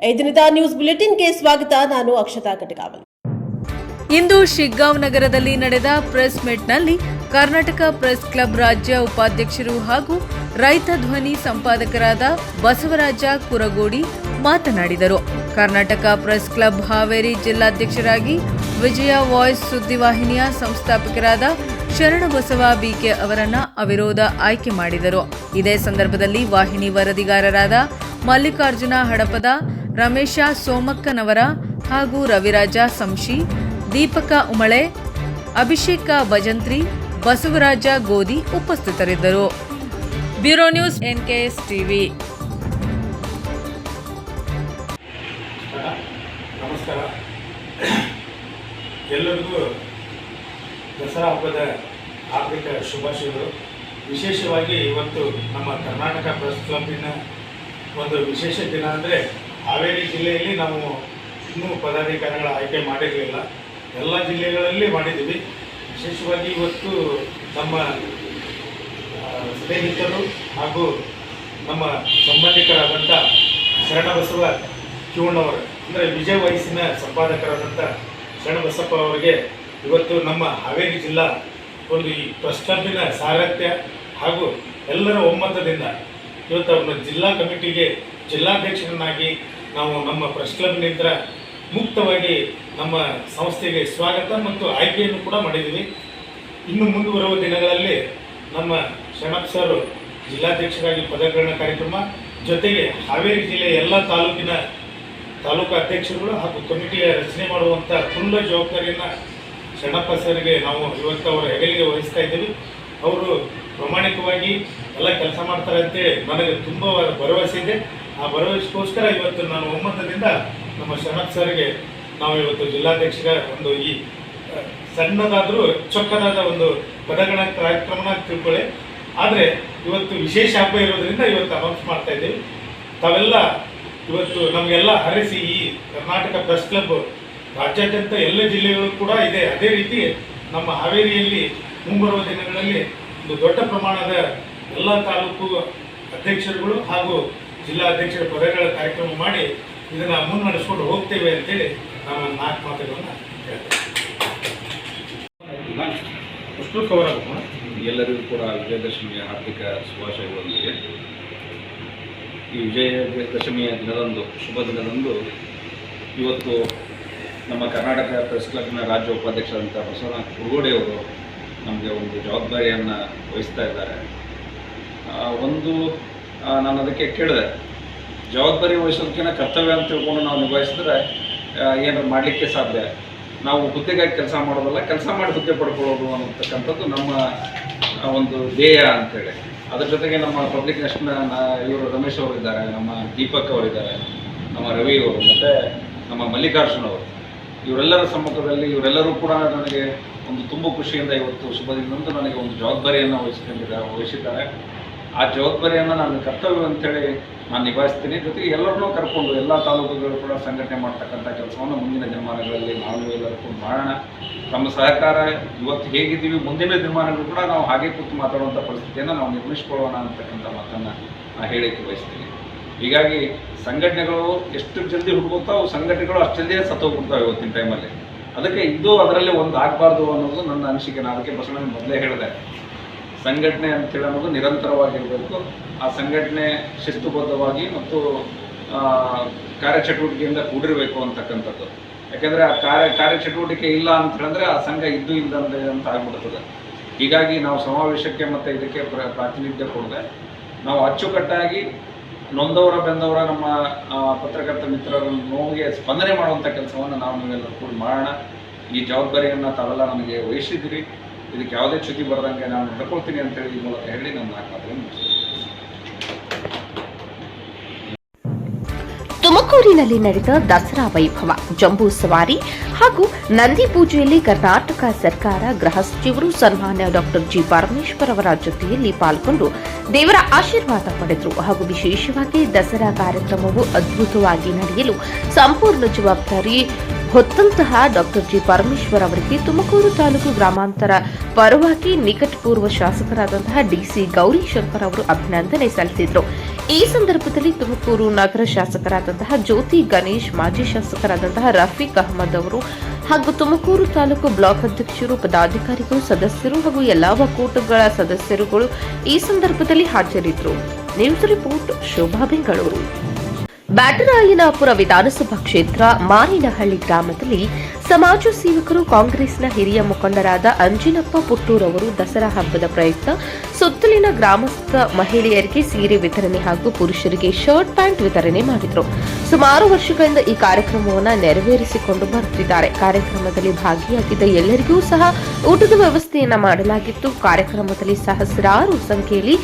ಈ ದಿನದ ನ್ಯೂಸ್ ಬುಲೆಟಿನ್ಗೆ ಸ್ವಾಗತ. ನಾನು ಅಕ್ಷತಾ ಕಟಕಾವಲ್. ಇಂದು ಶಿಗ್ಗಾಂವ್ ನಗರದಲ್ಲಿ ನಡೆದ ಪ್ರೆಸ್ ಮೀಟ್ನಲ್ಲಿ ಕರ್ನಾಟಕ ಪ್ರೆಸ್ ಕ್ಲಬ್ ರಾಜ್ಯ ಉಪಾಧ್ಯಕ್ಷರು ಹಾಗೂ ರೈತ ಧ್ವನಿ ಸಂಪಾದಕರಾದ ಬಸವರಾಜ ಕುರಗೋಡಿ ಮಾತನಾಡಿದರು. ಕರ್ನಾಟಕ ಪ್ರೆಸ್ ಕ್ಲಬ್ ಹಾವೇರಿ ಜಿಲ್ಲಾಧ್ಯಕ್ಷರಾಗಿ ವಿಜಯ ವಾಯ್ಸ್ ಸುದ್ದಿವಾಹಿನಿಯ ಸಂಸ್ಥಾಪಕರಾದ ಶರಣಬಸವ ಬಿಕೆ ಅವರನ್ನ ಅವಿರೋಧ ಆಯ್ಕೆ ಮಾಡಿದರು. ಇದೇ ಸಂದರ್ಭದಲ್ಲಿ ವಾಹಿನಿ ವರದಿಗಾರರಾದ ಮಲ್ಲಿಕಾರ್ಜುನ ಹಡಪದ, ರಮೇಶ ಸೋಮಕ್ಕನವರ ಹಾಗೂ ರವಿರಾಜ ಸಂಶಿ, ದೀಪಕ ಉಮಳೆ, ಅಭಿಷೇಕ ಭಜಂತ್ರಿ, ಬಸವರಾಜ ಗೋದಿ ಉಪಸ್ಥಿತರಿದ್ದರು. Bureau news, NKS TV. ನಮಸ್ಕಾರ. ಎಲ್ಲರಿಗೂ ದಸರಾ ಹಬ್ಬದ ಹಾರ್ದಿಕ ಶುಭಾಶಯಗಳು. ವಿಶೇಷವಾಗಿ ಇವತ್ತು ನಮ್ಮ ಕರ್ನಾಟಕ ಪ್ರೆಸ್ ಕ್ಲಬ್ಬಿನ ಒಂದು ವಿಶೇಷ ದಿನ ಅಂದರೆ ಹಾವೇರಿ ಜಿಲ್ಲೆಯಲ್ಲಿ ನಾವು ಇನ್ನೂ ಪದಾಧಿಕಾರಿಗಳ ಆಯ್ಕೆ ಮಾಡಿರಲಿಲ್ಲ. ಎಲ್ಲ ಜಿಲ್ಲೆಗಳಲ್ಲಿ ಮಾಡಿದ್ದೀವಿ. ವಿಶೇಷವಾಗಿ ಇವತ್ತು ನಮ್ಮ ಸ್ನೇಹಿತರು ಹಾಗೂ ನಮ್ಮ ಸಂಬಂಧಿಕರಾದಂಥ ಶರಣಬಸವ ಕಿವಣ್ಣವರು ಅಂದರೆ ವಿಜಯ ವಯಸ್ಸಿನ ಸಂಪಾದಕರಾದಂಥ ಶರಣಬಸಪ್ಪ ಅವರಿಗೆ ಇವತ್ತು ನಮ್ಮ ಹಾವೇರಿ ಜಿಲ್ಲಾ ಒಂದು ಈ ಪ್ರೆಸ್ ಕ್ಲಬ್ಬಿನ ಸಾರಥ್ಯ ಹಾಗೂ ಎಲ್ಲರ ಒಮ್ಮತದಿಂದ ಇವತ್ತು ಅವರ ಜಿಲ್ಲಾ ಕಮಿಟಿಗೆ ಜಿಲ್ಲಾಧ್ಯಕ್ಷರನ್ನಾಗಿ ನಾವು ನಮ್ಮ ಪ್ರೆಸ್ ಕ್ಲಬ್ನಿಂದ ಮುಕ್ತವಾಗಿ ನಮ್ಮ ಸಂಸ್ಥೆಗೆ ಸ್ವಾಗತ ಮತ್ತು ಆಯ್ಕೆಯನ್ನು ಕೂಡ ಮಾಡಿದ್ದೀವಿ. ಇನ್ನು ಮುಂದುವರುವ ದಿನಗಳಲ್ಲಿ ನಮ್ಮ ಶರಣಪ್ಪ ಸರ್ ಜಿಲ್ಲಾಧ್ಯಕ್ಷರಾಗಿ ಪದಗ್ರಹಣ ಕಾರ್ಯಕ್ರಮ ಜೊತೆಗೆ ಹಾವೇರಿ ಜಿಲ್ಲೆಯ ಎಲ್ಲ ತಾಲೂಕು ಅಧ್ಯಕ್ಷರುಗಳು ಹಾಗೂ ಕಮಿಟಿಯ ರಚನೆ ಮಾಡುವಂಥ ಫುಲ್ ಜವಾಬ್ದಾರಿಯನ್ನು ಶರಣಪ್ಪ ಸರ್ಗೆ ನಾವು ಇವತ್ತು ಅವರ ಹೆಗಲಿಗೆ ವಹಿಸ್ತಾ ಇದ್ದೀವಿ. ಅವರು ಪ್ರಾಮಾಣಿಕವಾಗಿ ಎಲ್ಲ ಕೆಲಸ ಮಾಡ್ತಾರೆ ಅಂತೇಳಿ ನನಗೆ ತುಂಬ ಭರವಸೆ ಇದೆ. ಆ ಭರವಸೆಗೋಸ್ಕರ ಇವತ್ತು ನಾನು ಒಮ್ಮತದಿಂದ ನಮ್ಮ ಶರಣಪ್ಪ ಸರ್ಗೆ ನಾವು ಇವತ್ತು ಜಿಲ್ಲಾಧ್ಯಕ್ಷರ ಒಂದು ಈ ಸಣ್ಣದಾದರೂ ಚೊಕ್ಕದಾದ ಒಂದು ಪದಗ್ರಹಣ ಕಾರ್ಯಕ್ರಮನ ತಿಳ್ಕೊಳ್ಳಿ. ಆದರೆ ಇವತ್ತು ವಿಶೇಷ ಹಬ್ಬ ಇರೋದ್ರಿಂದ ಇವತ್ತು ಅನೌನ್ಸ್ ಮಾಡ್ತಾ ಇದ್ದೀವಿ. ತಾವೆಲ್ಲ ಇವತ್ತು ನಮಗೆಲ್ಲ ಹರಿಸಿ ಈ ಕರ್ನಾಟಕ ಪ್ರೆಸ್ ಕ್ಲಬ್ ರಾಜ್ಯಾದ್ಯಂತ ಎಲ್ಲ ಜಿಲ್ಲೆಗಳು ಕೂಡ ಇದೆ. ಅದೇ ರೀತಿ ನಮ್ಮ ಹಾವೇರಿಯಲ್ಲಿ ಮುಂಬರುವ ದಿನಗಳಲ್ಲಿ ಒಂದು ದೊಡ್ಡ ಪ್ರಮಾಣದ ಎಲ್ಲ ತಾಲೂಕು ಅಧ್ಯಕ್ಷರುಗಳು ಹಾಗೂ ಜಿಲ್ಲಾ ಅಧ್ಯಕ್ಷರ ಪದಗಳ ಕಾರ್ಯಕ್ರಮ ಮಾಡಿ ಇದನ್ನು ಮುನ್ನಡೆಸ್ಕೊಂಡು ಹೋಗ್ತೇವೆ ಅಂತೇಳಿ ನಾನು 4 ಮಾತುಗಳನ್ನು ಹೇಳ್ತೇನೆ. ಎಲ್ಲರಿಗೂ ಕೂಡ ವಿಜಯದಶಮಿಯ ಹಾರ್ದಿಕ ಶುಭಾಶಯಗಳೊಂದಿಗೆ ಈ ವಿಜಯದಶಮಿಯ ದಿನದಂದು ಶುಭ ದಿನದಂದು ಇವತ್ತು ನಮ್ಮ ಕರ್ನಾಟಕ ಪ್ರೆಸ್ ಕ್ಲಬ್ನ ರಾಜ್ಯ ಉಪಾಧ್ಯಕ್ಷರಾದಂಥ ಬಸವರಾಜ ಕುರಗೋಡಿಯವರು ನಮಗೆ ಒಂದು ಜವಾಬ್ದಾರಿಯನ್ನು ವಹಿಸ್ತಾ ಇದ್ದಾರೆ. ನಾನು ಅದಕ್ಕೆ ಕೇಳಿದೆ, ಜವಾಬ್ದಾರಿ ವಹಿಸೋದಕ್ಕಿಂತ ಕರ್ತವ್ಯ ಅಂತ ತಿಳ್ಕೊಂಡು ನಾವು ನಿಭಾಯಿಸಿದ್ರೆ ಏನಾರು ಮಾಡಲಿಕ್ಕೆ ಸಾಧ್ಯ. ನಾವು ಹುದ್ದೆಗಾಗಿ ಕೆಲಸ ಮಾಡೋದಲ್ಲ, ಕೆಲಸ ಮಾಡಿ ಹುದ್ದೆ ಪಡ್ಕೊಳ್ಳೋದು ಅನ್ನತಕ್ಕಂಥದ್ದು ನಮ್ಮ ಒಂದು ಧ್ಯೇಯ ಅಂತೇಳಿ. ಅದ್ರ ಜೊತೆಗೆ ನಮ್ಮ ಪಬ್ಲಿಕ್ ನೆಸ್ಟ್ನ ಇವರು ರಮೇಶ್ ಅವರು ಇದ್ದಾರೆ, ನಮ್ಮ ದೀಪಕ್ ಅವರಿದ್ದಾರೆ, ನಮ್ಮ ರವಿ ಅವರು ಮತ್ತು ನಮ್ಮ ಮಲ್ಲಿಕಾರ್ಜುನ್ ಅವರು. ಇವರೆಲ್ಲರ ಸಮ್ಮುಖದಲ್ಲಿ ಇವರೆಲ್ಲರೂ ಕೂಡ ನನಗೆ ಒಂದು ತುಂಬ ಖುಷಿಯಿಂದ ಇವತ್ತು ಶುಭ ದಿನದಂದು ನನಗೆ ಒಂದು ಜವಾಬ್ದಾರಿಯನ್ನು ವಹಿಸಿದ್ದಾರೆ. ಆ ಜವಾಬ್ದಾರಿಯನ್ನು ನಾನು ಕರ್ತವ್ಯ ಅಂತೇಳಿ ನಾನು ನಿಭಾಯಿಸ್ತೀನಿ. ಜೊತೆಗೆ ಎಲ್ಲರನ್ನೂ ಕರ್ಕೊಂಡು ಎಲ್ಲ ತಾಲೂಕುಗಳು ಕೂಡ ಸಂಘಟನೆ ಮಾಡ್ತಕ್ಕಂಥ ಕೆಲಸವನ್ನು ಮುಂದಿನ ದಿನಮಾನಗಳಲ್ಲಿ ನಾವು ಎಲ್ಲರೂ ಕೂಡ ಮಾಡೋಣ. ನಮ್ಮ ಸಹಕಾರ ಇವತ್ತು ಹೇಗಿದ್ದೀವಿ, ಮುಂದಿನ ದಿನಮಾನಗಳು ಕೂಡ ನಾವು ಹಾಗೆ ಕೂತು ಮಾತಾಡುವಂಥ ಪರಿಸ್ಥಿತಿಯನ್ನು ನಾವು ನಿರ್ಮಿಸ್ಕೊಳ್ಳೋಣ ಅಂತಕ್ಕಂಥ ಮಾತನ್ನು ನಾನು ಹೇಳಿಕೆ ಬಯಸ್ತೀನಿ. ಹೀಗಾಗಿ ಸಂಘಟನೆಗಳು ಎಷ್ಟು ಜಲ್ದಿ ಹುಡುಗುತ್ತಾವೆ, ಸಂಘಟನೆಗಳು ಅಷ್ಟು ಜಲ್ದಿಯೇ ಸತ್ತೋಗ್ಬಿಡ್ತಾವೆ ಇವತ್ತಿನ ಟೈಮಲ್ಲಿ. ಅದಕ್ಕೆ ಇದು ಅದರಲ್ಲಿ ಒಂದು ಆಗಬಾರ್ದು ಅನ್ನೋದು ನನ್ನ ಅನಿಸಿಕೆ. ನಾನು ಅದಕ್ಕೆ ಬಸವಣ್ಣ ಮೊದಲೇ ಹೇಳಿದೆ, ಸಂಘಟನೆ ಅಂತೇಳಿ ಅನ್ನೋದು ನಿರಂತರವಾಗಿರಬೇಕು. ಆ ಸಂಘಟನೆ ಶಿಸ್ತುಬದ್ಧವಾಗಿ ಮತ್ತು ಕಾರ್ಯಚಟುವಟಿಕೆಯಿಂದ ಕೂಡಿರಬೇಕು ಅಂತಕ್ಕಂಥದ್ದು. ಯಾಕೆಂದರೆ ಆ ಕಾರ್ಯಚಟುವಟಿಕೆ ಇಲ್ಲ ಅಂತ ಹೇಳಿದ್ರೆ ಆ ಸಂಘ ಇದ್ದು ಇಲ್ಲದಂತೆ ಅಂತ ಆಗ್ಬಿಡ್ತದೆ. ಹೀಗಾಗಿ ನಾವು ಸಮಾವೇಶಕ್ಕೆ ಮತ್ತು ಇದಕ್ಕೆ ಪ್ರಾತಿನಿಧ್ಯ ಕೊಡದೆ ನಾವು ಅಚ್ಚುಕಟ್ಟಾಗಿ ನೊಂದವರ ಬೆಂದವರ ನಮ್ಮ ಪತ್ರಕರ್ತ ಮಿತ್ರರ ನೋವಿಗೆ ಸ್ಪಂದನೆ ಮಾಡುವಂಥ ಕೆಲಸವನ್ನು ನಾವು ನೀವೆಲ್ಲರೂ ಕೂಡ ಮಾಡೋಣ. ಈ ಜವಾಬ್ದಾರಿಯನ್ನು ತಾವೆಲ್ಲ ನನಗೆ ವಹಿಸಿದ್ದೀರಿ. ಇದಕ್ಕೆ ಯಾವುದೇ ಚ್ಯುತಿ ಬರದಂಗೆ ನಾನು ನಡ್ಕೊಳ್ತೀನಿ ಅಂತೇಳಿ ಈ ಮೂಲಕ ಹೇಳಿ ನಮ್ಮ ಮಾತುಗಳನ್ನು ಮುಗಿಸ್ತೀನಿ. ತುಮಕೂರಿನಲ್ಲಿ ನಡೆದ ದಸರಾ ವೈಭವ, ಜಂಬೂ ಸವಾರಿ ಹಾಗೂ ನಂದಿ ಪೂಜೆಯಲ್ಲಿ ಕರ್ನಾಟಕ ಸರ್ಕಾರ ಗೃಹ ಸಚಿವರು ಸನ್ಮಾನ್ಯ ಡಾಕ್ಟರ್ ಜಿ ಪರಮೇಶ್ವರ್ ಅವರ ಜೊತೆಯಲ್ಲಿ ಪಾಲ್ಗೊಂಡು ದೇವರ ಆಶೀರ್ವಾದ ಪಡೆದರು. ಹಾಗೂ ವಿಶೇಷವಾಗಿ ದಸರಾ ಕಾರ್ಯಕ್ರಮವು ಅದ್ಭುತವಾಗಿ ನಡೆಯಲು ಸಂಪೂರ್ಣ ಜವಾಬ್ದಾರಿ ಹೊತ್ತಂತಹ ಡಾಕ್ಟರ್ ಜಿ ಪರಮೇಶ್ವರ್ ಅವರಿಗೆ ತುಮಕೂರು ತಾಲೂಕು ಗ್ರಾಮಾಂತರ ಪರವಾಗಿ ನಿಕಟಪೂರ್ವ ಶಾಸಕರಾದಂತಹ ಡಿಸಿ ಗೌರಿಶಂಕರ್ ಅವರು ಅಭಿನಂದನೆ ಸಲ್ಲಿಸಿದರು. ಈ ಸಂದರ್ಭದಲ್ಲಿ ತುಮಕೂರು ನಗರ ಶಾಸಕರಾದಂತಹ ಜ್ಯೋತಿ ಗಣೇಶ್, ಮಾಜಿ ಶಾಸಕರಾದಂತಹ ರಫೀಕ್ ಅಹಮದ್ ಅವರು ಹಾಗೂ ತುಮಕೂರು ತಾಲೂಕು ಬ್ಲಾಕ್ ಅಧ್ಯಕ್ಷರು, ಪದಾಧಿಕಾರಿಗಳು, ಸದಸ್ಯರು ಹಾಗೂ ಎಲ್ಲಾ ಒಕ್ಕೂಟಗಳ ಸದಸ್ಯರುಗಳು ಈ ಸಂದರ್ಭದಲ್ಲಿ ಹಾಜರಿದ್ದರು. News report Shobha Bengaluru. ಬ್ಯಾಟರಾಯನಪುರ ವಿಧಾನಸಭಾ ಕ್ಷೇತ್ರ ಮಾರಿನಹಳ್ಳಿ ಗ್ರಾಮದಲ್ಲಿ ಸಮಾಜ ಸೇವಕರು, ಕಾಂಗ್ರೆಸ್ನ ಹಿರಿಯ ಮುಖಂಡರಾದ ಅಂಜಿನಪ್ಪ ಪುಟ್ಟೂರ್ ಅವರು ದಸರಾ ಹಬ್ಬದ ಪ್ರಯುಕ್ತ ಸುತ್ತಲಿನ ಗ್ರಾಮಸ್ಥ ಮಹಿಳೆಯರಿಗೆ ಸೀರೆ ವಿತರಣೆ ಹಾಗೂ ಪುರುಷರಿಗೆ ಶರ್ಟ್ ಪ್ಯಾಂಟ್ ವಿತರಣೆ ಮಾಡಿದರು. ಸುಮಾರು ವರ್ಷಗಳಿಂದ ಈ ಕಾರ್ಯಕ್ರಮವನ್ನು ನೆರವೇರಿಸಿಕೊಂಡು ಬರುತ್ತಿದ್ದಾರೆ. ಕಾರ್ಯಕ್ರಮದಲ್ಲಿ ಭಾಗಿಯಾಗಿದ್ದ ಎಲ್ಲರಿಗೂ ಸಹ ಊಟದ ವ್ಯವಸ್ಥೆಯನ್ನ ಮಾಡಲಾಗಿತ್ತು. ಕಾರ್ಯಕ್ರಮದಲ್ಲಿ ಸಹಸ್ರಾರು ಸಂಖ್ಯೆಯಲ್ಲಿ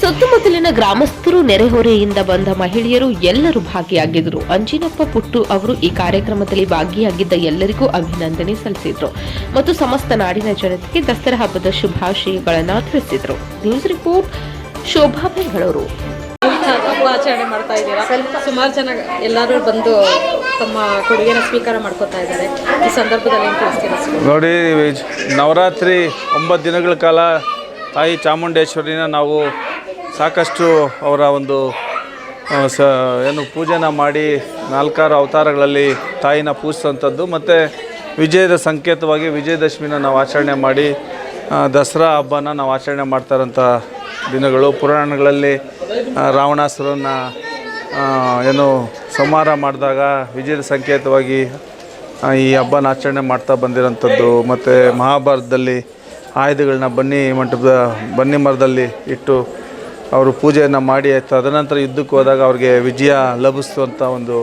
ಸುತ್ತಮುತ್ತಲಿನ ಗ್ರಾಮಸ್ಥರು, ನೆರೆಹೊರೆಯಿಂದ ಬಂದ ಮಹಿಳೆಯರು ಎಲ್ಲರೂ ಭಾಗಿಯಾಗಿದ್ದರು. ಅಂಜಿನಪ್ಪ ಪುಟ್ಟು ಅವರು ಈ ಕಾರ್ಯಕ್ರಮದಲ್ಲಿ ಭಾಗಿಯಾಗಿದ್ದ ಎಲ್ಲರಿಗೂ ಅಭಿನಂದನೆ ಸಲ್ಲಿಸಿದರು ಮತ್ತು ಸಮಸ್ತ ನಾಡಿನ ಜನತೆಗೆ ದಸರಾ ಹಬ್ಬದ ಶುಭಾಶಯಗಳನ್ನು ತಿಳಿಸಿದರು. News report Shobha Bengaluru. ಹಬ್ಬ ಆಚರಣೆ ಮಾಡ್ತಾ ಇದ್ದೀರಾ, ಸುಮಾರು ಜನ ಎಲ್ಲರೂ ಬಂದು ತಮ್ಮ ಕೊಡುಗೆನ ಸ್ವೀಕಾರ ಮಾಡ್ಕೋತಾ ಇದ್ದಾರೆ. ಈ ಸಂದರ್ಭದಲ್ಲಿ ಏನು ತಿಳಿಸ್ತೀರಾ? ನೋಡಿ, ನವರಾತ್ರಿ 9 ದಿನಗಳ ಕಾಲ ತಾಯಿ ಚಾಮುಂಡೇಶ್ವರಿನ ನಾವು ಸಾಕಷ್ಟು ಅವರ ಒಂದು ಪೂಜೆನ ಮಾಡಿ 4 ಅವತಾರಗಳಲ್ಲಿ ತಾಯಿನ ಪೂಜಿಸುವಂಥದ್ದು ಮತ್ತು ವಿಜಯದ ಸಂಕೇತವಾಗಿ ವಿಜಯದಶಮಿನ ನಾವು ಆಚರಣೆ ಮಾಡಿ ದಸರಾ ಹಬ್ಬನ ನಾವು ಆಚರಣೆ ಮಾಡ್ತಾರಂಥ ದಿನಗಳು. ಪುರಾಣಗಳಲ್ಲಿ ರಾವಣಾಸುರನ ಸಂಹಾರ ಮಾಡಿದಾಗ ವಿಜಯದ ಸಂಕೇತವಾಗಿ ಈ ಹಬ್ಬನ ಆಚರಣೆ ಮಾಡ್ತಾ ಬಂದಿರೋಂಥದ್ದು. ಮತ್ತು ಮಹಾಭಾರತದಲ್ಲಿ ಆಯುಧಗಳನ್ನ ಬನ್ನಿ ಮರದಲ್ಲಿ ಇಟ್ಟು ಅವರು ಪೂಜೆಯನ್ನು ಮಾಡಿ ತದನಂತರ ಯುದ್ಧಕ್ಕೆ ಹೋದಾಗ ಅವ್ರಿಗೆ ವಿಜಯ ಲಭಿಸುವಂಥ ಒಂದು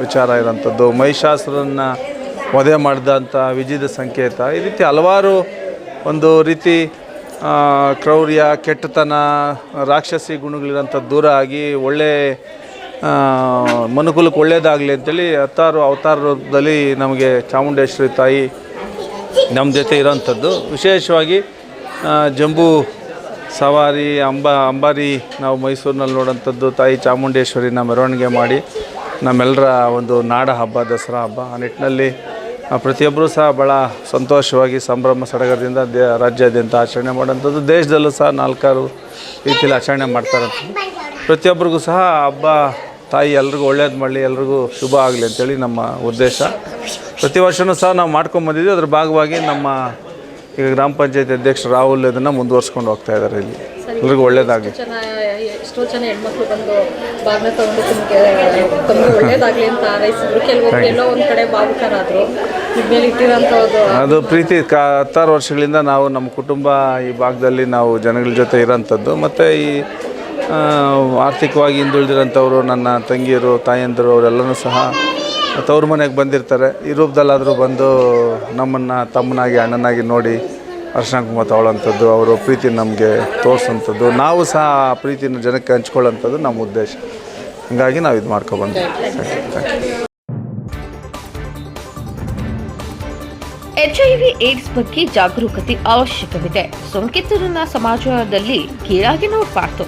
ವಿಚಾರ ಇರೋಂಥದ್ದು. ಮಹಿಷಾಸುರನ್ನ ವಧೆ ಮಾಡಿದಂಥ ವಿಜಯದ ಸಂಕೇತ. ಈ ರೀತಿ ಹಲವಾರು ಒಂದು ರೀತಿ ಕ್ರೌರ್ಯ, ಕೆಟ್ಟತನ, ರಾಕ್ಷಸಿ ಗುಣಗಳಿರೋಂಥ ದೂರ ಆಗಿ ಒಳ್ಳೆ ಮನುಕುಲಕ್ಕೆ ಒಳ್ಳೆಯದಾಗಲಿ ಅಂತೇಳಿ 16 ಅವತಾರದಲ್ಲಿ ನಮಗೆ ಚಾಮುಂಡೇಶ್ವರಿ ತಾಯಿ ನಮ್ಮ ಜೊತೆ ಇರೋಂಥದ್ದು. ವಿಶೇಷವಾಗಿ ಜಂಬೂ ಸವಾರಿ, ಅಂಬಾರಿ ನಾವು ಮೈಸೂರಿನಲ್ಲಿ ನೋಡೋಂಥದ್ದು. ತಾಯಿ ಚಾಮುಂಡೇಶ್ವರಿನ ಮೆರವಣಿಗೆ ಮಾಡಿ ನಮ್ಮೆಲ್ಲರ ಒಂದು ನಾಡ ಹಬ್ಬ ದಸರಾ ಹಬ್ಬ. ಆ ನಿಟ್ಟಿನಲ್ಲಿ ಪ್ರತಿಯೊಬ್ಬರೂ ಸಹ ಭಾಳ ಸಂತೋಷವಾಗಿ ಸಂಭ್ರಮ ಸಡಗರದಿಂದ ರಾಜ್ಯಾದ್ಯಂತ ಆಚರಣೆ ಮಾಡೋಂಥದ್ದು. ದೇಶದಲ್ಲೂ ಸಹ 4 ರೀತಿಯಲ್ಲಿ ಆಚರಣೆ ಮಾಡ್ತಾರಂಥದ್ದು. ಪ್ರತಿಯೊಬ್ಬರಿಗೂ ಸಹ ಹಬ್ಬ ತಾಯಿ ಎಲ್ರಿಗೂ ಒಳ್ಳೇದು ಮಾಡಲಿ, ಎಲ್ರಿಗೂ ಶುಭ ಆಗಲಿ ಅಂತೇಳಿ ನಮ್ಮ ಉದ್ದೇಶ. ಪ್ರತಿ ವರ್ಷವೂ ಸಹ ನಾವು ಮಾಡ್ಕೊಂಬಂದಿದ್ದೀವಿ. ಅದ್ರ ಭಾಗವಾಗಿ ನಮ್ಮ ಈಗ ಗ್ರಾಮ ಪಂಚಾಯತಿ ಅಧ್ಯಕ್ಷ ರಾಹುಲ್ ಇದನ್ನು ಮುಂದುವರ್ಸ್ಕೊಂಡು ಹೋಗ್ತಾ ಇದ್ದಾರೆ. ಇಲ್ಲಿ ಎಲ್ರಿಗೂ ಒಳ್ಳೇದಾಗಲಿ. ಎಷ್ಟೋ ಜನ ಹೆಣ್ಮಕ್ಳು ಬಂದು ಭಾಗನ ತಗೊಂಡು ತಮಗೆ ಒಳ್ಳೇದಾಗಲಿ ಅಂತ ಹಾರೈಸಿದ್ರು. ಕೆಲವೊಬ್ರು ಎಲ್ಲೋ ಒಂದು ಕಡೆ ಭಾವುಕರಾದರು. ಇದ್ಮೇಲೆ ಇಟ್ಟಿರೋಂಥದ್ದು ಅದು ಪ್ರೀತಿ. 16 ವರ್ಷಗಳಿಂದ ನಾವು ನಮ್ಮ ಕುಟುಂಬ ಈ ಭಾಗದಲ್ಲಿ ನಾವು ಜನಗಳ ಜೊತೆ ಇರೋಂಥದ್ದು. ಮತ್ತು ಈ ಆರ್ಥಿಕವಾಗಿ ಹಿಂದುಳಿದಿರೋಂಥವ್ರು, ನನ್ನ ತಂಗಿಯರು, ತಾಯಂದಿರು ಅವರೆಲ್ಲರೂ ಸಹ ತವ್ರ ಮನೆಗೆ ಬಂದಿರ್ತಾರೆ. ಈ ರೂಪದಲ್ಲಾದರೂ ಬಂದು ನಮ್ಮನ್ನು ತಮ್ಮನಾಗಿ, ಅಣ್ಣನಾಗಿ ನೋಡಿ ಅರ್ಶಿನ ಕುಂಕುಮ ತಗೊಳ್ಳೋಂಥದ್ದು, ಅವರು ಪ್ರೀತಿ ನಮಗೆ ತೋರಿಸೋಂಥದ್ದು, ನಾವು ಸಹ ಆ ಪ್ರೀತಿನ ಜನಕ್ಕೆ ಹಂಚ್ಕೊಳ್ಳೋಂಥದ್ದು ನಮ್ಮ ಉದ್ದೇಶ. ಹಾಗಾಗಿ ನಾವು ಇದು ಮಾಡ್ಕೊಬಂದ್ವಿ. HIV ಏಡ್ಸ್ ಬಗ್ಗೆ ಜಾಗರೂಕತೆ ಅವಶ್ಯಕವಿದೆ. ಸೋಂಕಿತರನ್ನ ಸಮಾಜದಲ್ಲಿ ಕೀಳಾಗಿ ನೋಡಬಾರ್ದು.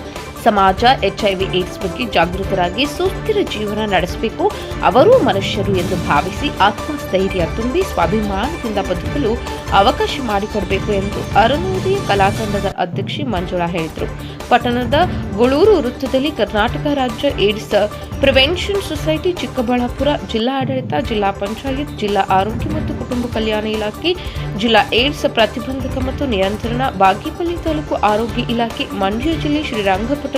ಸಮಾಜ HIV ಏಡ್ಸ್ ಬಗ್ಗೆ ಜಾಗೃತರಾಗಿ ಸುಸ್ಥಿರ ಜೀವನ ನಡೆಸಬೇಕು. ಅವರೂ ಮನುಷ್ಯರು ಎಂದು ಭಾವಿಸಿ ಆತ್ಮಸ್ಥೈರ್ಯ ತುಂಬಿ ಸ್ವಾಭಿಮಾನದಿಂದ ಬದುಕಲು ಅವಕಾಶ ಮಾಡಿಕೊಡಬೇಕು ಎಂದು ಅರುಣೋದಯ ಕಲಾತಂಡದ ಅಧ್ಯಕ್ಷೆ ಮಂಜುಳಾ ಹೇಳಿದರು. ಪಟ್ಟಣದ ಗುಳೂರು ವೃತ್ತದಲ್ಲಿ ಕರ್ನಾಟಕ ರಾಜ್ಯ ಏಡ್ಸ್ ಪ್ರಿವೆನ್ಷನ್ ಸೊಸೈಟಿ ಚಿಕ್ಕಬಳ್ಳಾಪುರ, ಜಿಲ್ಲಾ ಆಡಳಿತ, ಜಿಲ್ಲಾ ಪಂಚಾಯತ್, ಜಿಲ್ಲಾ ಆರೋಗ್ಯ ಮತ್ತು ಕುಟುಂಬ ಕಲ್ಯಾಣ ಇಲಾಖೆ, ಜಿಲ್ಲಾ ಏಡ್ಸ್ ಪ್ರತಿಬಂಧಕ ಮತ್ತು ನಿಯಂತ್ರಣ, ಬಾಗೇಪಲ್ಲಿ ತಾಲೂಕು ಆರೋಗ್ಯ ಇಲಾಖೆ, ಮಂಡ್ಯ ಜಿಲ್ಲೆ ಶ್ರೀರಂಗಪಟ್ಟಣ